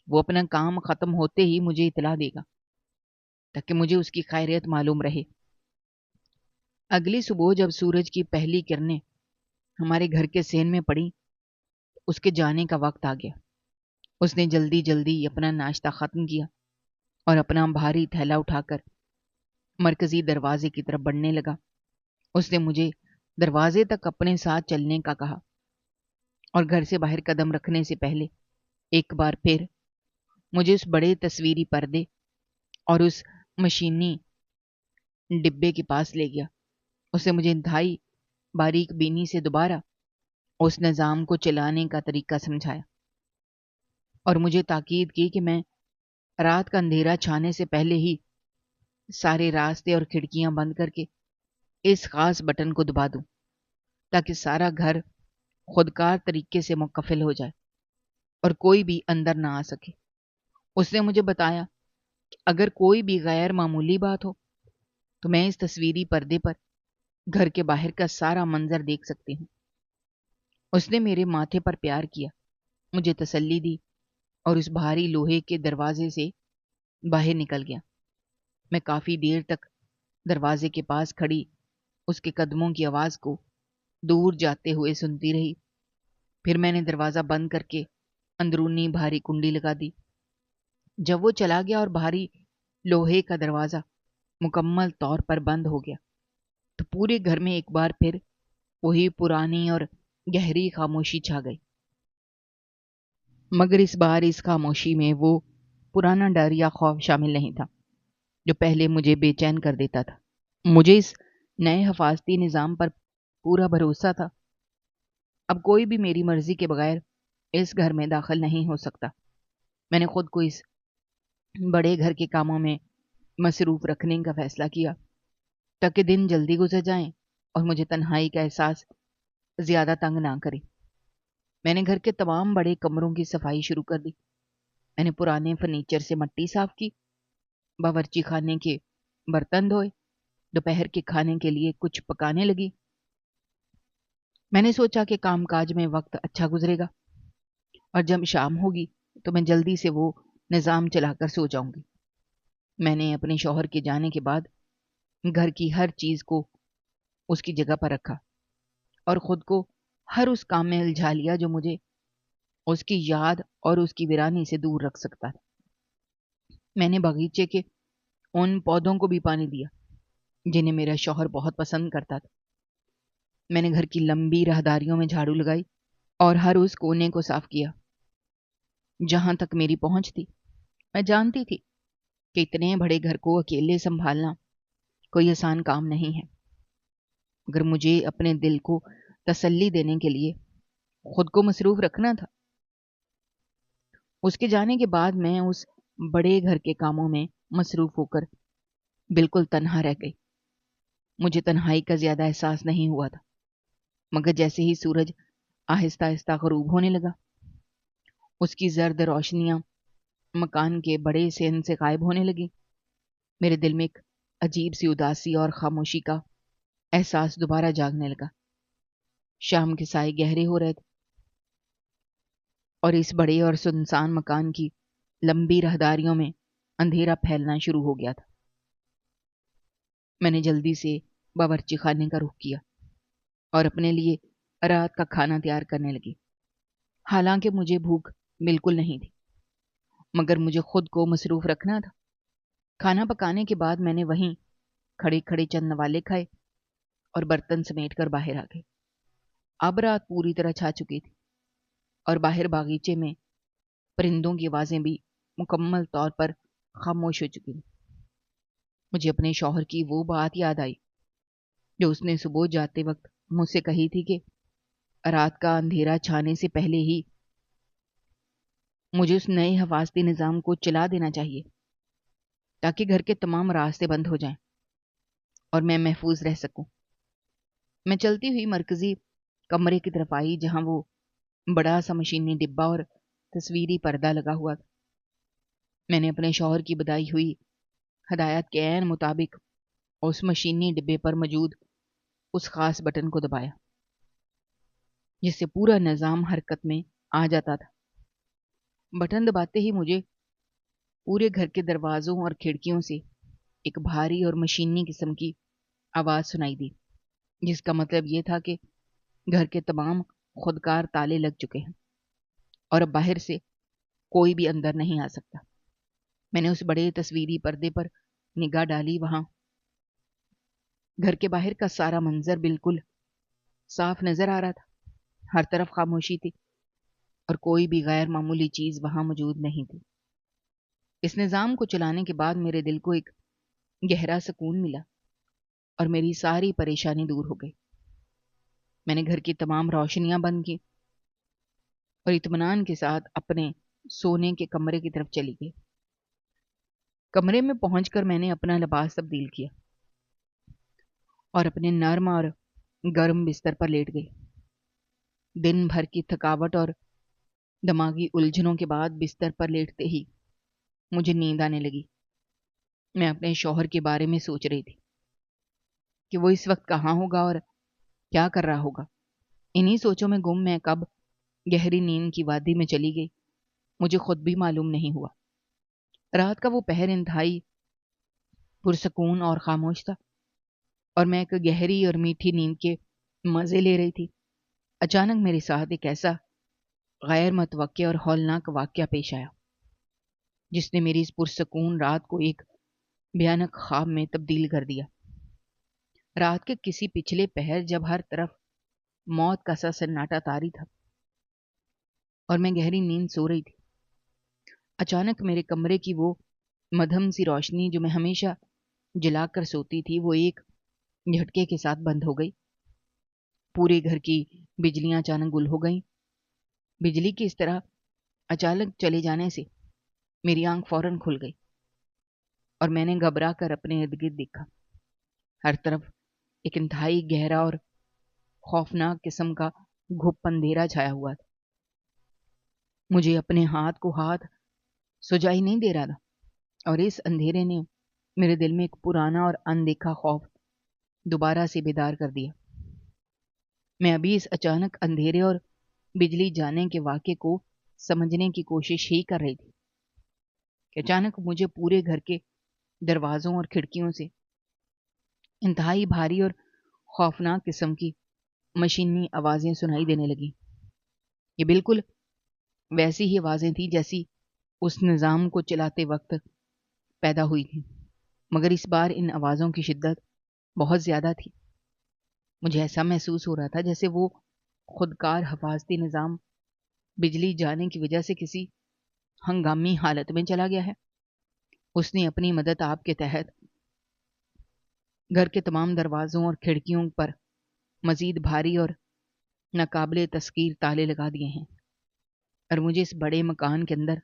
وہ اپنا کام ختم ہوتے ہی مجھے اطلاع دے گا تاکہ مجھے اس کی خیریت معلوم رہے۔ اگلی صبح جب سورج کی پہلی کرنیں ہمارے گھر کے صحن میں پڑی، اس کے جانے کا وقت آ گیا۔ اس نے جلدی جلدی اپنا ناشتہ ختم کیا اور اپنا بھاری تھیلا اٹھا کر مرکزی دروازے کی طرف بڑھنے لگا۔ اس نے مجھے دروازے تک اپنے ساتھ چلنے کا کہا، اور گھر سے باہر قدم رکھنے سے پہلے ایک بار پھر مجھے اس بڑے تصویری پردے اور اس مشینی ڈبے کے پاس لے گیا۔ اسے مجھے انتہائی باریک بینی سے دوبارہ اس نظام کو چلانے کا طریقہ سمجھایا، اور مجھے تاکید کی کہ میں رات کا اندھیرا چھانے سے پہلے ہی سارے راستے اور کھڑکیاں بند کر کے اس خاص بٹن کو دبا دوں تاکہ سارا گھر خودکار طریقے سے مقفل ہو جائے اور کوئی بھی اندر نہ آ سکے۔ اس نے مجھے بتایا کہ اگر کوئی بھی غیر معمولی بات ہو تو میں اس تصویری پردے پر گھر کے باہر کا سارا منظر دیکھ سکتی ہوں۔ اس نے میرے ماتھے پر پیار کیا، مجھے تسلی دی اور اس بھاری لوہے کے دروازے سے باہر نکل گیا۔ میں کافی دیر تک دروازے کے پاس کھڑی اس کے قدموں کی آواز کو دور جاتے ہوئے سنتی رہی۔ پھر میں نے دروازہ بند کر کے اندرونی بھاری کنڈی لگا دی۔ جب وہ چلا گیا اور بھاری لوہے کا دروازہ مکمل طور پر بند ہو گیا تو پورے گھر میں ایک بار پھر وہی پرانی اور گہری خاموشی چھا گئی، مگر اس بار اس خاموشی میں وہ پرانا ڈر یا خوف شامل نہیں تھا جو پہلے مجھے بے چین کر دیتا تھا۔ مجھے اس نئے حفاظتی نظام پر پورا بھروسہ تھا۔ اب کوئی بھی میری مرضی کے بغیر اس گھر میں داخل نہیں ہو سکتا۔ میں نے خود کو اس بڑے گھر کے کاموں میں مصروف رکھنے کا فیصلہ کیا تاکہ دن جلدی گزر جائیں اور مجھے تنہائی کا احساس زیادہ تنگ نہ کرے۔ میں نے گھر کے تمام بڑے کمروں کی صفائی شروع کر دی۔ میں نے پرانے فرنیچر سے مٹی صاف کی، باورچی خانے کے برتن دھوئے، دوپہر کے کھانے کے لیے کچھ پکانے لگی۔ میں نے سوچا کہ کام کاج میں وقت اچھا گزرے گا اور جب شام ہوگی تو میں جلدی سے وہ نظام چلا کر سو جاؤں گی۔ میں نے اپنے شوہر کے جانے کے بعد گھر کی ہر چیز کو اس کی جگہ پر رکھا اور خود کو ہر اس کام میں الجھا لیا جو مجھے اس کی یاد اور اس کی ویرانی سے دور رکھ سکتا تھا۔ میں نے باغیچے کے ان پودوں کو بھی پانی دیا جنہیں میرا شوہر بہت پسند کرتا تھا۔ میں نے گھر کی لمبی راہداریوں میں جھاڑو لگائی اور ہر اس کونے کو صاف کیا جہاں تک میری پہنچ تھی۔ میں جانتی تھی کہ اتنے بڑے گھر کو اکیلے سنبھالنا کوئی آسان کام نہیں ہے، مگر مجھے اپنے دل کو تسلی دینے کے لیے خود کو مصروف رکھنا تھا۔ اس کے جانے کے بعد میں اس بڑے گھر کے کاموں میں مصروف ہو کر بالکل تنہا رہ گئی۔ مجھے تنہائی کا زیادہ احساس نہیں ہوا تھا، مگر جیسے ہی سورج آہستہ آہستہ غروب ہونے لگا، اس کی زرد روشنیاں مکان کے بڑے صحن سے غائب ہونے لگی، میرے دل میں ایک عجیب سی اداسی اور خاموشی کا احساس دوبارہ جاگنے لگا۔ شام کے سائے گہرے ہو رہے تھے اور اس بڑے اور سنسان مکان کی لمبی راہداریوں میں اندھیرا پھیلنا شروع ہو گیا تھا۔ میں نے جلدی سے باورچی خانے کا رخ کیا اور اپنے لیے رات کا کھانا تیار کرنے لگی۔ حالانکہ مجھے بھوک بالکل نہیں تھی، مگر مجھے خود کو مصروف رکھنا تھا۔ کھانا پکانے کے بعد میں نے وہیں کھڑے کھڑے چند نوالے کھائے اور برتن سمیٹ کر باہر آ گئے۔ اب رات پوری طرح چھا چکی تھی اور باہر باغیچے میں پرندوں کی آوازیں بھی مکمل طور پر خاموش ہو چکی تھیں۔ مجھے اپنے شوہر کی وہ بات یاد آئی جو اس نے صبح جاتے وقت مجھ سے کہی تھی کہ رات کا اندھیرا چھانے سے پہلے ہی مجھے اس نئے حفاظتی نظام کو چلا دینا چاہیے تاکہ گھر کے تمام راستے بند ہو جائیں اور میں محفوظ رہ سکوں۔ میں چلتی ہوئی مرکزی کمرے کی طرف آئی جہاں وہ بڑا سا مشینی ڈبہ اور تصویری پردہ لگا ہوا تھا۔ میں نے اپنے شوہر کی بتائی ہوئی ہدایات کے عین مطابق اس مشینی ڈبے پر موجود اس خاص بٹن کو دبایا جس سے پورا نظام حرکت میں آ جاتا تھا۔ بٹن دباتے ہی مجھے پورے گھر کے دروازوں اور کھڑکیوں سے ایک بھاری اور مشینی قسم کی آواز سنائی دی، جس کا مطلب یہ تھا کہ گھر کے تمام خودکار تالے لگ چکے ہیں اور اب باہر سے کوئی بھی اندر نہیں آ سکتا۔ میں نے اس بڑے تصویری پردے پر نگاہ ڈالی۔ وہاں گھر کے باہر کا سارا منظر بالکل صاف نظر آ رہا تھا۔ ہر طرف خاموشی تھی اور کوئی بھی غیر معمولی چیز وہاں موجود نہیں تھی۔ اس نظام کو چلانے کے بعد میرے دل کو ایک گہرا سکون ملا اور میری ساری پریشانی دور ہو گئی۔ میں نے گھر کی تمام روشنیاں بند کی اور اطمینان کے ساتھ اپنے سونے کے کمرے کی طرف چلی گئی۔ کمرے میں پہنچ کر میں نے اپنا لباس تبدیل کیا اور اپنے نرم اور گرم بستر پر لیٹ گئی۔ دن بھر کی تھکاوٹ اور دماغی الجھنوں کے بعد بستر پر لیٹتے ہی مجھے نیند آنے لگی۔ میں اپنے شوہر کے بارے میں سوچ رہی تھی کہ وہ اس وقت کہاں ہوگا اور کیا کر رہا ہوگا۔ انہی سوچوں میں گم میں کب گہری نیند کی وادی میں چلی گئی مجھے خود بھی معلوم نہیں ہوا۔ رات کا وہ پہر انتہائی پرسکون اور خاموش تھا اور میں ایک گہری اور میٹھی نیند کے مزے لے رہی تھی۔ اچانک میرے ساتھ ایک ایسا غیر متوقع اور ہولناک واقعہ پیش آیا جس نے میری اس پرسکون رات کو ایک بھیانک خواب میں تبدیل کر دیا۔ رات کے کسی پچھلے پہر جب ہر طرف موت کا سا سناٹا طاری تھا اور میں گہری نیند سو رہی تھی، اچانک میرے کمرے کی وہ مدھم سی روشنی جو میں ہمیشہ جلا کر سوتی تھی وہ ایک جھٹکے کے ساتھ بند ہو گئی۔ پورے گھر کی بجلیاں اچانک گل ہو گئیں۔ بجلی کی اس طرح اچانک چلے جانے سے میری آنکھ فوراً کھل گئی اور میں نے گھبرا کر اپنے ارد گرد دیکھا۔ ہر طرف ایک انتہائی گہرا اور خوفناک قسم کا گھپ اندھیرا چھایا ہوا تھا۔ مجھے اپنے ہاتھ کو ہاتھ سجائی نہیں دے رہا تھا اور اس اندھیرے نے میرے دل میں ایک پرانا اور اندیکھا خوف دوبارہ سے بیدار کر دیا۔ میں ابھی اس اچانک اندھیرے اور بجلی جانے کے واقعے کو سمجھنے کی کوشش ہی کر رہی تھی کہ اچانک مجھے پورے گھر کے دروازوں اور کھڑکیوں سے انتہائی بھاری اور خوفناک قسم کی مشینی آوازیں سنائی دینے لگیں۔ یہ بالکل ویسی ہی آوازیں تھیں جیسی اس نظام کو چلاتے وقت پیدا ہوئی تھیں، مگر اس بار ان آوازوں کی شدت بہت زیادہ تھی۔ مجھے ایسا محسوس ہو رہا تھا جیسے وہ خودکار حفاظتی نظام بجلی جانے کی وجہ سے کسی ہنگامی حالت میں چلا گیا ہے۔ اس نے اپنی مدد آپ کے تحت گھر کے تمام دروازوں اور کھڑکیوں پر مزید بھاری اور ناقابل تسخیر تالے لگا دیے ہیں اور مجھے اس بڑے مکان کے اندر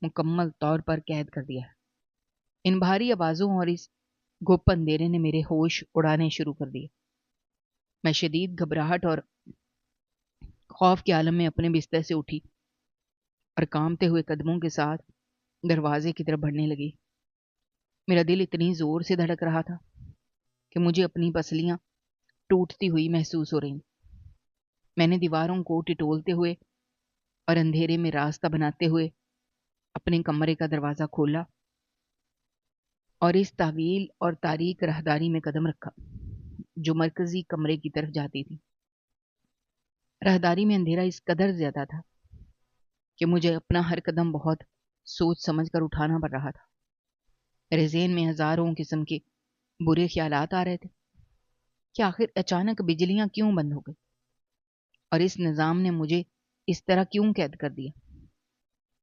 مکمل طور پر قید کر دیا ہے۔ ان بھاری آوازوں اور اس گھپ اندھیرے نے میرے ہوش اڑانے شروع کر دیے۔ میں شدید گھبراہٹ اور خوف کے عالم میں اپنے بستر سے اٹھی اور کانپتے ہوئے قدموں کے ساتھ دروازے کی طرف بڑھنے لگی۔ میرا دل اتنی زور سے دھڑک رہا تھا کہ مجھے اپنی پسلیاں ٹوٹتی ہوئی محسوس ہو رہی۔ میں نے دیواروں کو ٹٹولتے ہوئے اور اندھیرے میں راستہ بناتے ہوئے اپنے کمرے کا دروازہ کھولا اور اس طویل اور تاریک راہداری میں قدم رکھا جو مرکزی کمرے کی طرف جاتی تھی۔ راہداری میں اندھیرا اس قدر زیادہ تھا کہ مجھے اپنا ہر قدم بہت سوچ سمجھ کر اٹھانا پڑ رہا تھا۔ میرے ذہن میں ہزاروں قسم کے برے خیالات آ رہے تھے کہ آخر اچانک بجلیاں کیوں بند ہو گئی اور اس نظام نے مجھے اس طرح کیوں قید کر دیا۔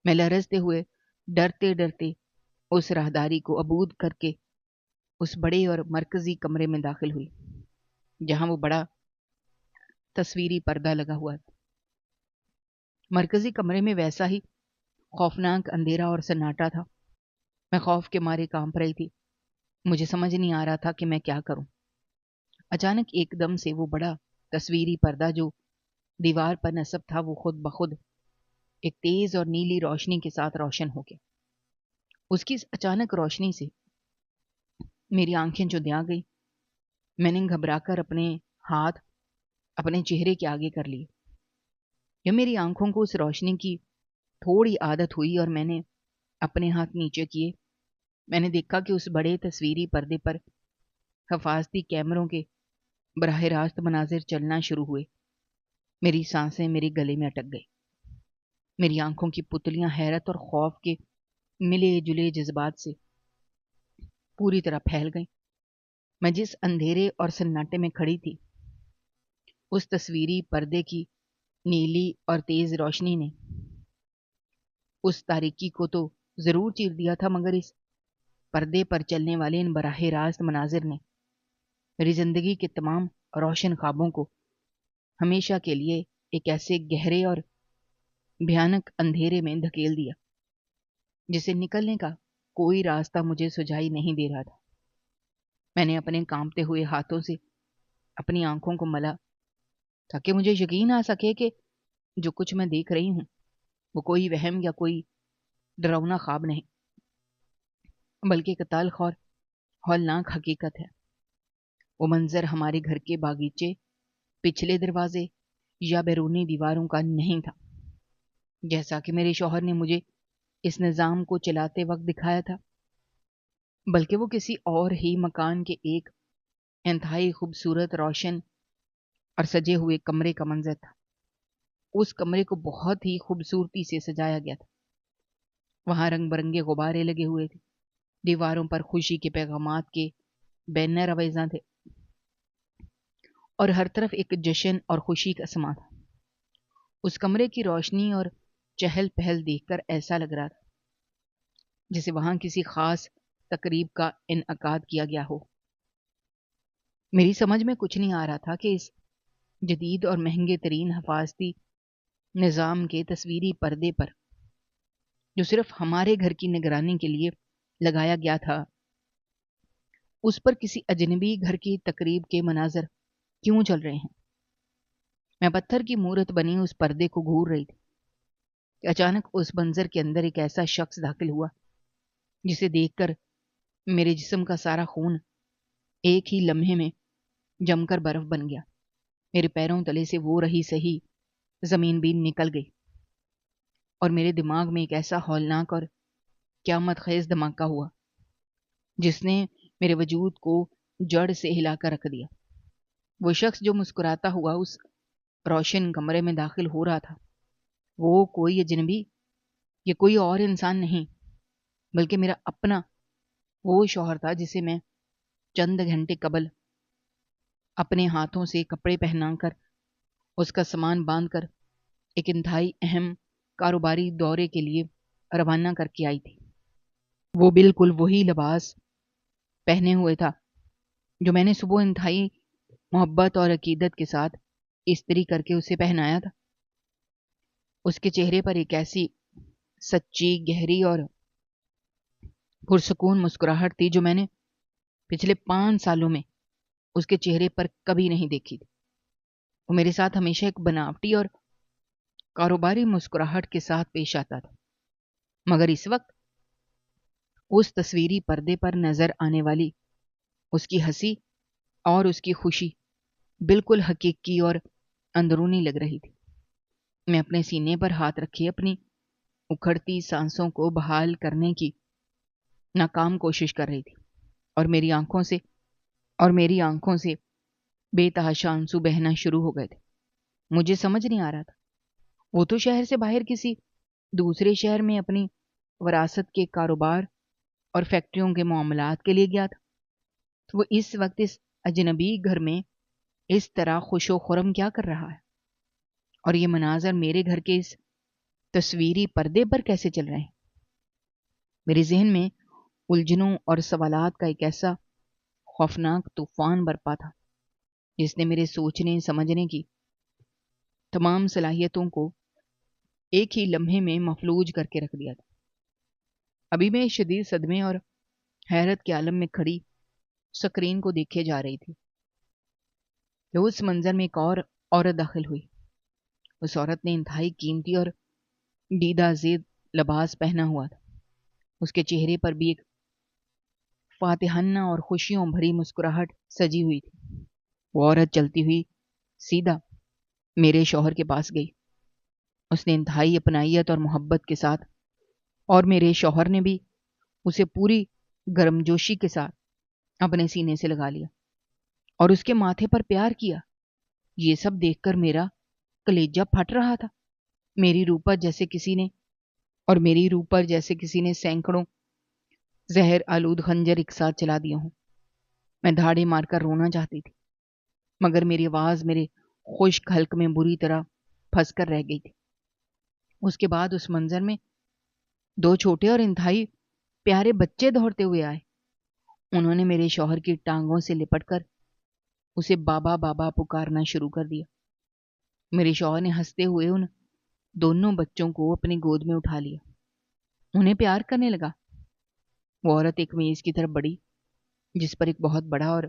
میں لرزتے ہوئے ڈرتے ڈرتے اس راہداری کو عبور کر کے اس بڑے اور مرکزی کمرے میں داخل ہوئی جہاں وہ بڑا تصویری پردہ لگا ہوا تھا۔ مرکزی کمرے میں ویسا ہی خوفناک اندھیرا اور سناٹا تھا۔ میں خوف کے مارے کانپ رہی تھی۔ مجھے سمجھ نہیں آ رہا تھا کہ میں کیا کروں۔ اچانک ایک دم سے وہ بڑا تصویری پردہ جو دیوار پر نصب تھا وہ خود بخود ایک تیز اور نیلی روشنی کے ساتھ روشن ہو گیا۔ اس کی اس اچانک روشنی سے میری آنکھیں چندیا گئی۔ میں نے گھبرا کر اپنے ہاتھ اپنے چہرے کے آگے کر لیے۔ جب میری آنکھوں کو اس روشنی کی تھوڑی عادت ہوئی اور میں نے اپنے ہاتھ نیچے کیے، میں نے دیکھا کہ اس بڑے تصویری پردے پر حفاظتی کیمروں کے براہ راست مناظر چلنا شروع ہوئے۔ میری سانسیں میرے گلے میں اٹک گئی۔ میری آنکھوں کی پتلیاں حیرت اور خوف کے ملے جلے جذبات سے پوری طرح پھیل گئیں۔ میں جس اندھیرے اور سناٹے میں کھڑی تھی، اس تصویری پردے کی نیلی اور تیز روشنی نے اس تاریکی کو تو ضرور چیر دیا تھا، مگر اس پردے پر چلنے والے ان براہ راست مناظر نے میری زندگی کے تمام روشن خوابوں کو ہمیشہ کے لیے ایک ایسے گہرے اور بھیانک اندھیرے میں دھکیل دیا جسے نکلنے کا کوئی راستہ مجھے سجائی نہیں دے رہا تھا۔ میں نے اپنے کانپتے ہوئے ہاتھوں سے اپنی آنکھوں کو ملا تاکہ مجھے یقین آ سکے کہ جو کچھ میں دیکھ رہی ہوں وہ کوئی وہم یا کوئی ڈراؤنا خواب نہیں، بلکہ ایک تلخ اور ہولناک حقیقت ہے۔ وہ منظر ہمارے گھر کے باغیچے، پچھلے دروازے یا بیرونی دیواروں کا نہیں تھا، جیسا کہ میرے شوہر نے مجھے اس نظام کو چلاتے وقت دکھایا تھا، بلکہ وہ کسی اور ہی مکان کے ایک انتہائی خوبصورت، روشن اور سجے ہوئے کمرے کا منظر تھا۔ اس کمرے کو بہت ہی خوبصورتی سے سجایا گیا تھا۔ وہاں رنگ برنگے غبارے لگے ہوئے تھے، دیواروں پر خوشی کے پیغامات کے بینر آویزاں تھے، اور ہر طرف ایک جشن اور خوشی کا سما تھا۔ اس کمرے کی روشنی اور چہل پہل دیکھ کر ایسا لگ رہا تھا جسے وہاں کسی خاص تقریب کا انعقاد کیا گیا ہو۔ میری سمجھ میں کچھ نہیں آ رہا تھا کہ اس جدید اور مہنگے ترین حفاظتی نظام کے تصویری پردے پر جو صرف ہمارے گھر کی نگرانی کے لیے لگایا گیا تھا، اس پر کسی اجنبی گھر کی تقریب کے مناظر کیوں چل رہے ہیں۔ میں پتھر کی مورت بنی اس پردے کو گھور رہی تھی کہ اچانک اس منظر کے اندر ایک ایسا شخص داخل ہوا جسے دیکھ کر میرے جسم کا سارا خون ایک ہی لمحے میں جم کر برف بن گیا۔ میرے پیروں تلے سے وہ رہی سہی زمین بھی نکل گئی اور میرے دماغ میں ایک ایسا ہولناک اور قیامت خیز دھماکہ ہوا جس نے میرے وجود کو جڑ سے ہلا کر رکھ دیا۔ وہ شخص جو مسکراتا ہوا اس روشن کمرے میں داخل ہو رہا تھا، وہ کوئی اجنبی یا کوئی اور انسان نہیں، بلکہ میرا اپنا وہ شوہر تھا جسے میں چند گھنٹے قبل اپنے ہاتھوں سے کپڑے پہنا کر، اس کا سامان باندھ کر ایک انتہائی اہم کاروباری دورے کے لیے روانہ کر کے آئی تھی۔ وہ بالکل وہی لباس پہنے ہوئے تھا جو میں نے صبح انتہائی محبت اور عقیدت کے ساتھ استری کر کے اسے پہنایا تھا۔ اس کے چہرے پر ایک ایسی سچی، گہری اور پرسکون مسکراہٹ تھی جو میں نے پچھلے 5 سالوں میں اس کے چہرے پر کبھی نہیں دیکھی تھی۔ وہ میرے ساتھ ہمیشہ ایک بناوٹی اور کاروباری مسکراہٹ کے ساتھ پیش آتا تھا، مگر اس وقت اس تصویری پردے پر نظر آنے والی اس کی ہنسی اور اس کی خوشی بالکل حقیقی اور اندرونی لگ رہی تھی۔ میں اپنے سینے پر ہاتھ رکھے اپنی اکھڑتی سانسوں کو بحال کرنے کی ناکام کوشش کر رہی تھی، اور میری آنکھوں سے بے تحاشا آنسو بہنا شروع ہو گئے تھے۔ مجھے سمجھ نہیں آ رہا تھا، وہ تو شہر سے باہر کسی دوسرے شہر میں اپنی وراثت کے کاروبار اور فیکٹریوں کے معاملات کے لیے گیا تھا، تو وہ اس وقت اس اجنبی گھر میں اس طرح خوش و خرم کیا کر رہا ہے، اور یہ مناظر میرے گھر کے اس تصویری پردے پر کیسے چل رہے ہیں۔ میرے ذہن میں الجھنوں اور سوالات کا ایک ایسا خوفناک طوفان برپا تھا جس نے میرے سوچنے سمجھنے کی تمام صلاحیتوں کو ایک ہی لمحے میں مفلوج کر کے رکھ دیا تھا۔ ابھی میں شدید صدمے اور حیرت کے عالم میں کھڑی سکرین کو دیکھے جا رہی تھی کہ اس منظر میں ایک اور عورت داخل ہوئی۔ اس عورت نے انتہائی قیمتی اور دیدہ زیب لباس پہنا ہوا تھا۔ اس کے چہرے پر بھی ایک فاتحانہ اور خوشیوں بھری مسکراہٹ سجی ہوئی تھی۔ وہ عورت چلتی ہوئی سیدھا میرے شوہر کے پاس گئی۔ اس نے انتہائی اپنائیت اور محبت کے ساتھ، اور میرے شوہر نے بھی اسے پوری گرمجوشی کے ساتھ اپنے سینے سے لگا لیا اور اس کے ماتھے پر پیار کیا۔ یہ سب دیکھ کر میرا کلیجہ پھٹ رہا تھا۔ میری روح پر جیسے کسی نے سینکڑوں زہر آلود خنجر ایک ساتھ چلا دیا ہوں۔ میں دھاڑے مار کر رونا چاہتی تھی، مگر میری آواز میرے خشک حلق میں بری طرح پھنس کر رہ گئی تھی۔ اس کے بعد اس منظر میں 2 چھوٹے اور انتہائی پیارے بچے دوڑتے ہوئے آئے۔ انہوں نے میرے شوہر کی ٹانگوں سے لپٹ کر اسے بابا بابا پکارنا شروع کر دیا۔ میرے شوہر نے ہنستے ہوئے ان دونوں بچوں کو اپنی گود میں اٹھا لیا، انہیں پیار کرنے لگا۔ وہ عورت ایک میز کی طرف بڑھی جس پر ایک بہت بڑا اور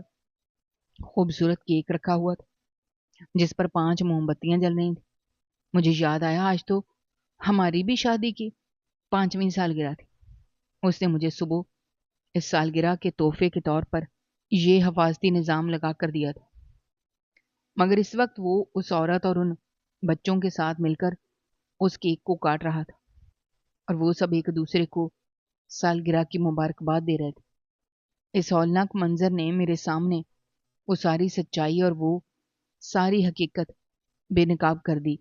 خوبصورت کیک رکھا ہوا تھا، جس پر 5 موم بتیاں جل رہی تھیں۔ مجھے یاد آیا آج تو ہماری بھی شادی کی 5ویں سالگرہ تھی۔ اس نے مجھے صبح اس سالگرہ کے تحفے کے طور پر یہ حفاظتی نظام لگا کر دیا تھا، مگر اس وقت وہ اس عورت اور ان بچوں کے ساتھ مل کر اس کیک کو کاٹ رہا تھا، اور وہ سب ایک دوسرے کو سالگرہ کی مبارکباد دے رہے تھے۔ اس ہولناک منظر نے میرے سامنے وہ ساری سچائی اور وہ ساری حقیقت بے نقاب کر دی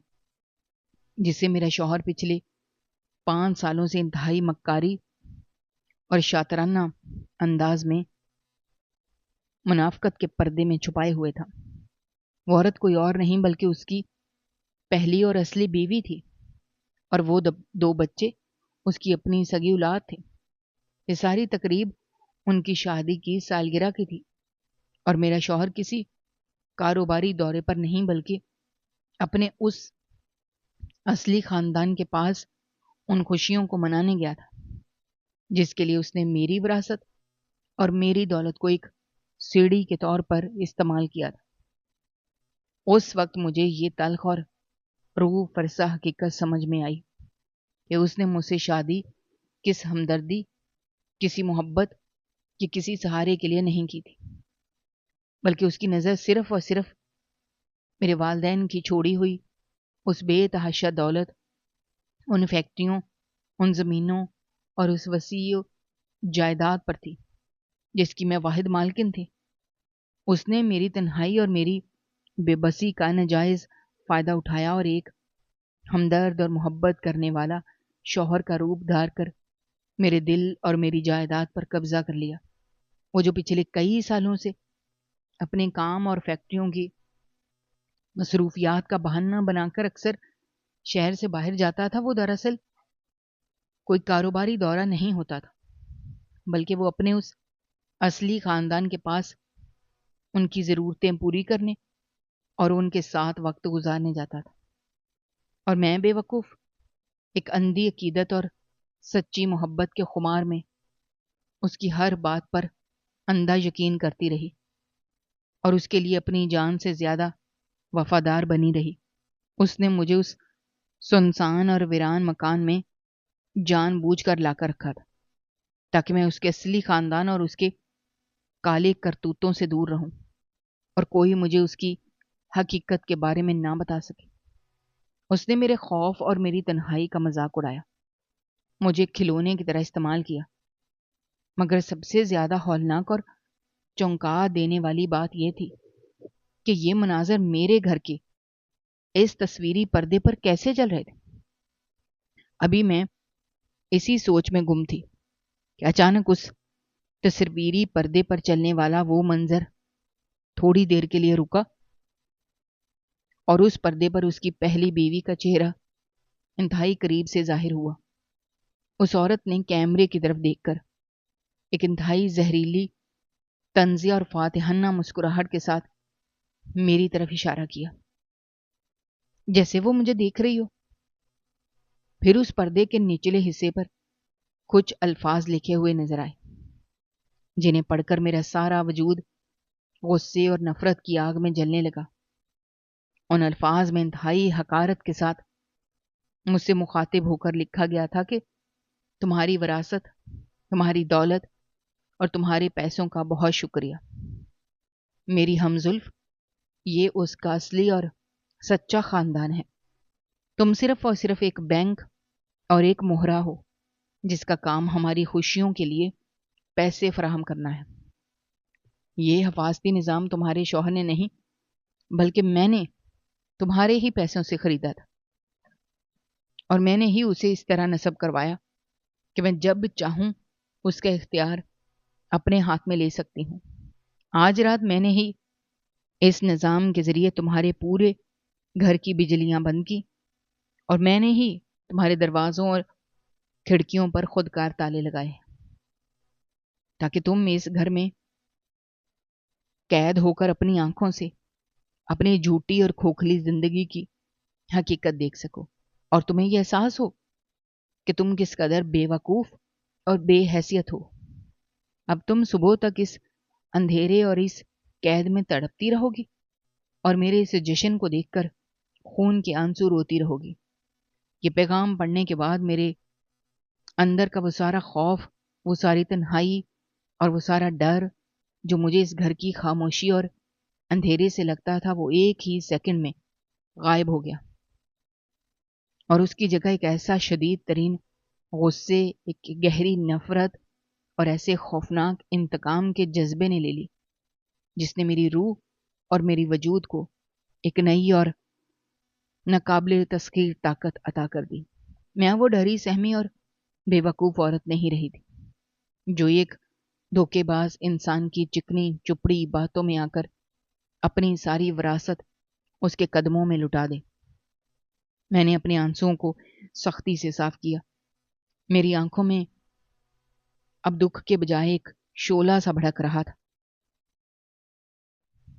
جسے میرا شوہر پچھلے 5 سالوں سے انتہائی مکاری اور شاطرانہ انداز میں منافقت کے پردے میں چھپائے ہوئے تھا۔ وہ عورت کوئی اور نہیں بلکہ اس کی پہلی اور اصلی بیوی تھی، اور وہ 2 بچے اس کی اپنی سگی اولاد تھے۔ یہ ساری تقریب ان کی شادی کی سالگرہ کی تھی، اور میرا شوہر کسی کاروباری دورے پر نہیں بلکہ اپنے اس اصلی خاندان کے پاس ان خوشیوں کو منانے گیا تھا جس کے لیے اس نے میری وراثت اور میری دولت کو ایک سیڑھی کے طور پر استعمال کیا تھا۔ اس وقت مجھے یہ تلخ اور روح فرسا حقیقت سمجھ میں آئی کہ اس نے مجھ سے شادی کس ہمدردی، کسی محبت یا کسی سہارے کے لیے نہیں کی تھی، بلکہ اس کی نظر صرف اور صرف میرے والدین کی چھوڑی ہوئی اس بے تحاشا دولت، ان فیکٹریوں، ان زمینوں اور اس وسیع جائیداد پر تھی جس کی میں واحد مالکن تھی۔ اس نے میری تنہائی اور میری بے بسی کا ناجائز فائدہ اٹھایا اور ایک ہمدرد اور محبت کرنے والا شوہر کا روپ دھار کر میرے دل اور میری جائیداد پر قبضہ کر لیا۔ وہ جو پچھلے کئی سالوں سے اپنے کام اور فیکٹریوں کی مصروفیات کا بہانہ بنا کر اکثر شہر سے باہر جاتا تھا، وہ دراصل کوئی کاروباری دورہ نہیں ہوتا تھا، بلکہ وہ اپنے اس اصلی خاندان کے پاس ان کی ضرورتیں پوری کرنے اور ان کے ساتھ وقت گزارنے جاتا تھا۔ اور میں بے وقوف ایک اندھی عقیدت اور سچی محبت کے خمار میں اس کی ہر بات پر اندھا یقین کرتی رہی اور اس کے لیے اپنی جان سے زیادہ وفادار بنی رہی۔ اس نے مجھے اس سنسان اور ویران مکان میں جان بوجھ کر لا کر رکھا تھا تاکہ میں اس کے اصلی خاندان اور اس کے کالے کرتوتوں سے دور رہوں اور کوئی مجھے اس کی حقیقت کے بارے میں نہ بتا سکے۔ اس نے میرے خوف اور میری تنہائی کا مذاق اڑایا، مجھے کھلونے کی طرح استعمال کیا، مگر سب سے زیادہ ہولناک اور چونکا دینے والی بات یہ تھی کہ یہ مناظر میرے گھر کے اس تصویری پردے پر کیسے چل رہے تھے۔ ابھی میں اسی سوچ میں گم تھی کہ اچانک اس تصویری پردے پر چلنے والا وہ منظر تھوڑی دیر کے لیے رکا، اور اس پردے پر اس کی پہلی بیوی کا چہرہ انتہائی قریب سے ظاہر ہوا۔ اس عورت نے کیمرے کی طرف دیکھ کر ایک انتہائی زہریلی طنزیہ اور فاتحانہ مسکراہٹ کے ساتھ میری طرف اشارہ کیا، جیسے وہ مجھے دیکھ رہی ہو۔ پھر اس پردے کے نچلے حصے پر کچھ الفاظ لکھے ہوئے نظر آئے، جنہیں پڑھ کر میرا سارا وجود غصے اور نفرت کی آگ میں جلنے لگا۔ ان الفاظ میں انتہائی حقارت کے ساتھ مجھ سے مخاطب ہو کر لکھا گیا تھا کہ تمہاری وراثت، تمہاری دولت اور تمہارے پیسوں کا بہت شکریہ۔ میری ہمزلف، یہ اس کا اصلی اور سچا خاندان ہے۔ تم صرف اور صرف ایک بینک اور ایک مہرہ ہو جس کا کام ہماری خوشیوں کے لیے پیسے فراہم کرنا ہے۔ یہ حفاظتی نظام تمہارے شوہر نے نہیں بلکہ میں نے تمہارے ہی پیسوں سے خریدا تھا، اور میں نے ہی اسے اس طرح نصب کروایا کہ میں جب چاہوں اس کا اختیار اپنے ہاتھ میں لے سکتی ہوں۔ آج رات میں نے ہی اس نظام کے ذریعے تمہارے پورے گھر کی بجلیاں بند کی، اور میں نے ہی تمہارے دروازوں اور کھڑکیوں پر خود کار تالے لگائے تاکہ تم اس گھر میں قید ہو کر اپنی آنکھوں سے اپنی جھوٹی اور کھوکھلی زندگی کی حقیقت دیکھ سکو، اور تمہیں یہ احساس ہو کہ تم کس قدر بے وقوف اور بے حیثیت ہو۔ اب تم صبح تک اس اندھیرے اور اس قید میں تڑپتی رہو گی اور میرے اس جشن کو دیکھ کر خون کے آنسو روتی رہو گی۔ یہ پیغام پڑھنے کے بعد میرے اندر کا وہ سارا خوف، وہ ساری تنہائی اور وہ سارا ڈر جو مجھے اس گھر کی خاموشی اور اندھیرے سے لگتا تھا، وہ ایک ہی سیکنڈ میں غائب ہو گیا، اور اس کی جگہ ایک ایسا شدید ترین غصے، ایک گہری نفرت اور ایسے خوفناک انتقام کے جذبے نے لے لی جس نے میری روح اور میری وجود کو ایک نئی اور ناقابل تسخیر طاقت عطا کر دی۔ میں وہ ڈری سہمی اور بے وقوف عورت نہیں رہی تھی جو ایک دھوکے باز انسان کی چکنی چپڑی باتوں میں آ کر اپنی ساری وراثت اس کے قدموں میں لٹا دے۔ میں نے اپنے آنسوؤں کو سختی سے صاف کیا۔ میری آنکھوں میں اب دکھ کے بجائے ایک شعلہ سا بھڑک رہا تھا۔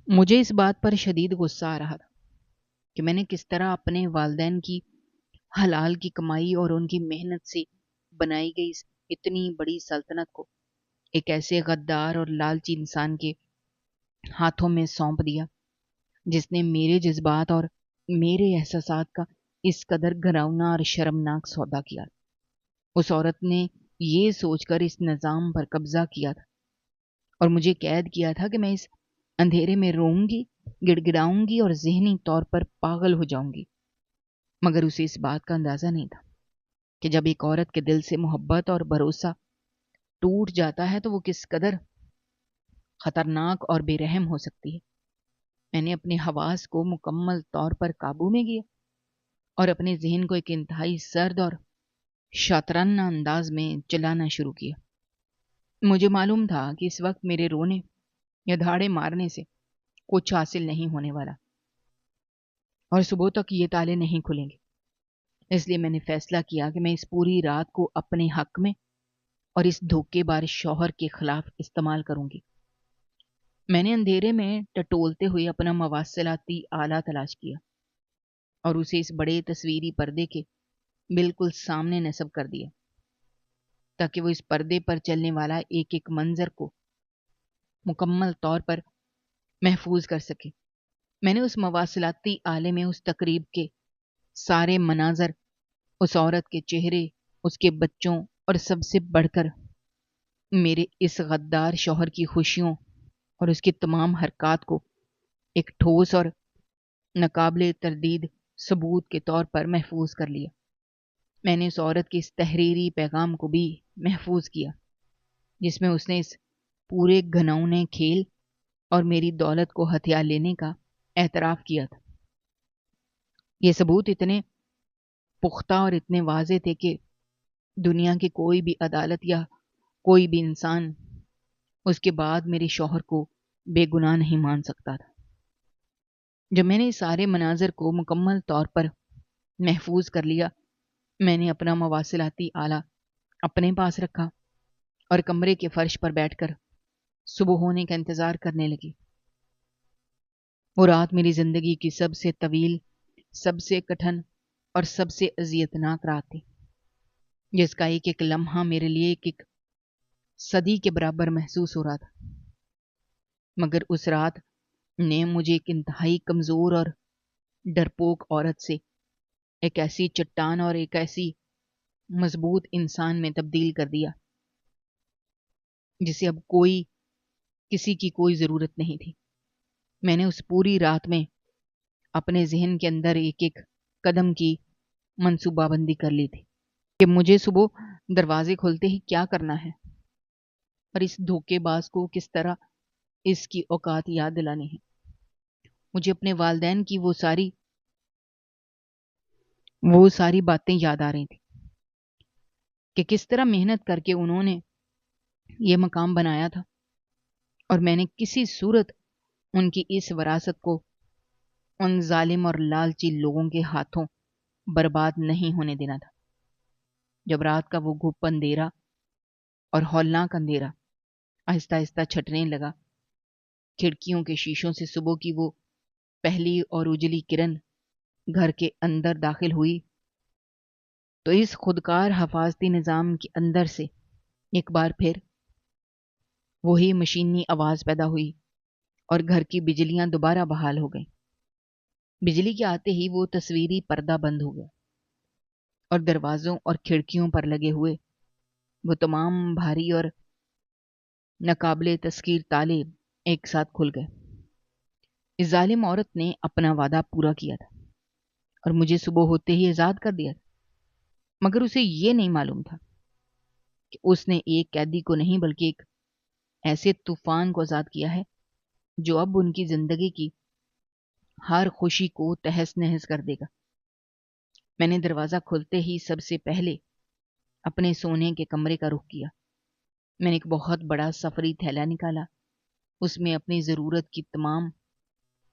مجھے اس بات پر شدید غصہ آ رہا تھا کہ میں نے کس طرح اپنے والدین کی حلال کی کمائی اور ان کی محنت سے بنائی گئی اس اتنی بڑی سلطنت کو ایک ایسے غدار اور لالچی انسان کے ہاتھوں میں سونپ دیا جس نے میرے جذبات اور میرے احساسات کا اس قدر گھرونا اور شرمناک سودا کیا۔ اس عورت نے یہ سوچ کر اس نظام پر قبضہ کیا تھا اور مجھے قید کیا تھا کہ میں اس اندھیرے میں روؤں گی، گڑ گڑاؤں گی اور ذہنی طور پر پاگل ہو جاؤں گی، مگر اسے اس بات کا اندازہ نہیں تھا کہ جب ایک عورت کے دل سے محبت اور بھروسہ ٹوٹ جاتا ہے تو وہ کس قدر خطرناک اور بے رحم ہو سکتی ہے۔ میں نے اپنے حواس کو مکمل طور پر قابو میں کیا اور اپنے ذہن کو ایک انتہائی سرد اور شاطرانہ انداز میں چلانا شروع کیا۔ مجھے معلوم تھا کہ اس وقت میرے رونے یا دھاڑے مارنے سے کچھ حاصل نہیں ہونے والا اور صبح تک یہ تالے نہیں کھلیں گے، اس لیے میں نے فیصلہ کیا کہ میں اس پوری رات کو اپنے حق میں اور اس دھوکے بار شوہر کے خلاف استعمال کروں گی۔ میں نے اندھیرے میں ٹٹولتے ہوئے اپنا مواصلاتی آلہ تلاش کیا اور اسے اس بڑے تصویری پردے کے بالکل سامنے نصب کر دیا تاکہ وہ اس پردے پر چلنے والا ایک ایک منظر کو مکمل طور پر محفوظ کر سکے۔ میں نے اس مواصلاتی آلے میں اس تقریب کے سارے مناظر، اس عورت کے چہرے، اس کے بچوں اور سب سے بڑھ کر میرے اس غدار شوہر کی خوشیوں اور اس کی تمام حرکات کو ایک ٹھوس اور ناقابل تردید ثبوت کے طور پر محفوظ کر لیا۔ میں نے اس عورت کے اس تحریری پیغام کو بھی محفوظ کیا جس میں اس نے اس پورے گھناؤنے کھیل اور میری دولت کو ہتھیار لینے کا اعتراف کیا تھا۔ یہ ثبوت اتنے پختہ اور اتنے واضح تھے کہ دنیا کی کوئی بھی عدالت یا کوئی بھی انسان اس کے بعد میرے شوہر کو بے گناہ نہیں مان سکتا تھا۔ جب میں نے اس سارے مناظر کو مکمل طور پر محفوظ کر لیا، میں نے اپنا مواصلاتی آلہ اپنے پاس رکھا اور کمرے کے فرش پر بیٹھ کر صبح ہونے کا انتظار کرنے لگی۔ وہ رات میری زندگی کی سب سے طویل، سب سے کٹھن اور سب سے اذیتناک رات تھی۔ جس کا ایک ایک لمحہ میرے لیے ایک ایک صدی کے برابر محسوس ہو رہا تھا۔ مگر اس رات نے مجھے ایک انتہائی کمزور اور ڈرپوک عورت سے ایک ایسی چٹان اور ایک ایسی مضبوط انسان میں تبدیل کر دیا جسے اب کسی کی کوئی ضرورت نہیں تھی۔ میں نے اس پوری رات میں اپنے ذہن کے اندر ایک ایک قدم کی منصوبہ بندی کر لی تھی کہ مجھے صبح دروازے کھولتے ہی کیا کرنا ہے، اور اس دھوکے باز کو کس طرح اس کی اوقات یاد دلانی ہے۔ مجھے اپنے والدین کی وہ ساری باتیں یاد آ رہی تھی کہ کس طرح محنت کر کے انہوں نے یہ مقام بنایا تھا، اور میں نے کسی صورت ان کی اس وراثت کو ان ظالم اور لالچی لوگوں کے ہاتھوں برباد نہیں ہونے دینا تھا۔ جب رات کا وہ گھپ اندھیرا اور ہولناک اندھیرا آہستہ آہستہ چھٹنے لگا، کھڑکیوں کے شیشوں سے صبح کی وہ پہلی اور اجلی کرن گھر کے اندر داخل ہوئی، تو اس خودکار حفاظتی نظام کے اندر سے ایک بار پھر وہی مشینی آواز پیدا ہوئی اور گھر کی بجلیاں دوبارہ بحال ہو گئیں۔ بجلی کے آتے ہی وہ تصویری پردہ بند ہو گیا، اور دروازوں اور کھڑکیوں پر لگے ہوئے وہ تمام بھاری اور ناقابل تسخیر تالے ایک ساتھ کھل گئے۔ اس ظالم عورت نے اپنا وعدہ پورا کیا تھا اور مجھے صبح ہوتے ہی آزاد کر دیا تھا، مگر اسے یہ نہیں معلوم تھا کہ اس نے ایک قیدی کو نہیں بلکہ ایک ایسے طوفان کو آزاد کیا ہے جو اب ان کی زندگی کی ہر خوشی کو تہس نہس کر دے گا۔ میں نے دروازہ کھلتے ہی سب سے پہلے اپنے سونے کے کمرے کا رخ کیا۔ میں نے ایک بہت بڑا سفری تھیلا نکالا، اس میں اپنی ضرورت کی تمام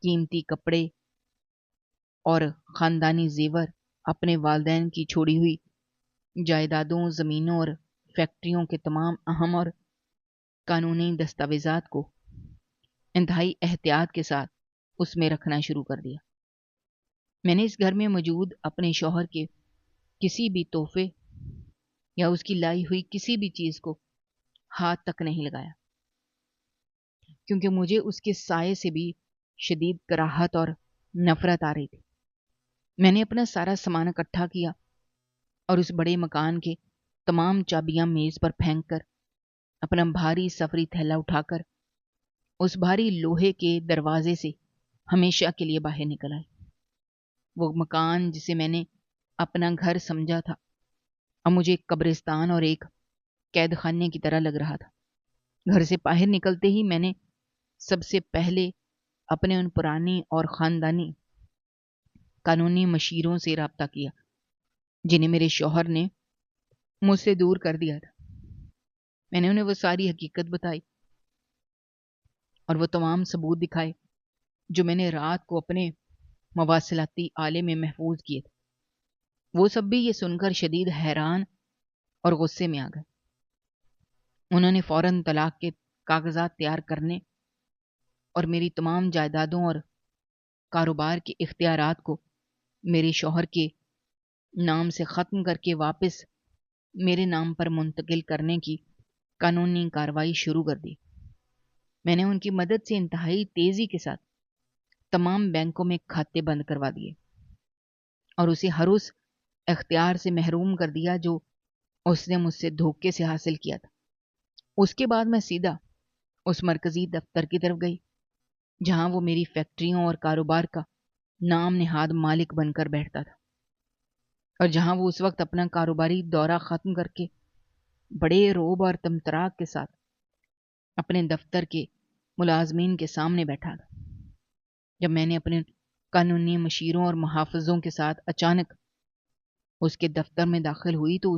قیمتی کپڑے اور خاندانی زیور، اپنے والدین کی چھوڑی ہوئی جائیدادوں، زمینوں اور فیکٹریوں کے تمام اہم اور قانونی دستاویزات کو انتہائی احتیاط کے ساتھ اس میں رکھنا شروع کر دیا۔ میں نے اس گھر میں موجود اپنے شوہر کے کسی بھی تحفے یا اس کی لائی ہوئی کسی بھی چیز کو ہاتھ تک نہیں لگایا، کیونکہ مجھے اس کے سائے سے بھی شدید کراہت اور نفرت آ رہی تھی۔ میں نے اپنا سارا سامان اکٹھا کیا اور اس بڑے مکان کے تمام چابیاں میز پر پھینک کر اپنا بھاری سفری تھیلا اٹھا کر اس بھاری لوہے کے دروازے سے ہمیشہ کے لیے باہر نکل آئی۔ وہ مکان جسے میں نے اپنا گھر سمجھا تھا اب مجھے ایک قبرستان اور ایک قید خانے کی طرح لگ رہا تھا۔ گھر سے باہر نکلتے ہی میں نے سب سے پہلے اپنے ان پرانی اور خاندانی قانونی مشیروں سے رابطہ کیا جنہیں میرے شوہر نے مجھ سے دور کر دیا تھا۔ میں نے انہیں وہ ساری حقیقت بتائی اور وہ تمام ثبوت دکھائے جو میں نے رات کو اپنے مواصلاتی آلے میں محفوظ کیے تھے۔ وہ سب بھی یہ سن کر شدید حیران اور غصے میں آ گئے۔ انہوں نے فوراً طلاق کے کاغذات تیار کرنے اور میری تمام جائیدادوں اور کاروبار کے اختیارات کو میرے شوہر کے نام سے ختم کر کے واپس میرے نام پر منتقل کرنے کی قانونی کارروائی شروع کر دی۔ میں نے ان کی مدد سے انتہائی تیزی کے ساتھ تمام بینکوں میں کھاتے بند کروا دیے اور اسے ہر اس اختیار سے محروم کر دیا جو اس نے مجھ سے دھوکے سے حاصل کیا تھا۔ اس کے بعد میں سیدھا اس مرکزی دفتر کی طرف گئی جہاں وہ میری فیکٹریوں اور کاروبار کا نام نہاد مالک بن کر بیٹھتا تھا، اور جہاں وہ اس وقت اپنا کاروباری دورہ ختم کر کے بڑے روب اور تمطراق کے ساتھ اپنے دفتر کے ملازمین کے سامنے بیٹھا تھا۔ جب میں نے اپنے قانونی مشیروں اور محافظوں کے ساتھ اچانک اس کے دفتر میں داخل ہوئی تو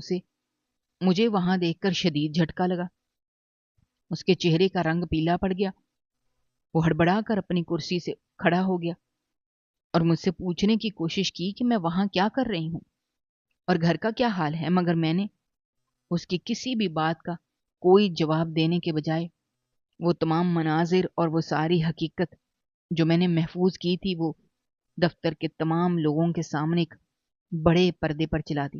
مجھے وہاں دیکھ کر شدید جھٹکا لگا۔ اس کے چہرے کا رنگ پیلا پڑ گیا۔ وہ ہڑبڑا کر اپنی کرسی سے کھڑا ہو گیا اور مجھ سے پوچھنے کی کوشش کی کہ میں وہاں کیا کر رہی ہوں اور گھر کا کیا حال ہے، مگر میں نے اس کی کسی بھی بات کا کوئی جواب دینے کے بجائے وہ تمام مناظر اور وہ ساری حقیقت جو میں نے محفوظ کی تھی وہ دفتر کے تمام لوگوں کے سامنے ایک بڑے پردے پر چلا دی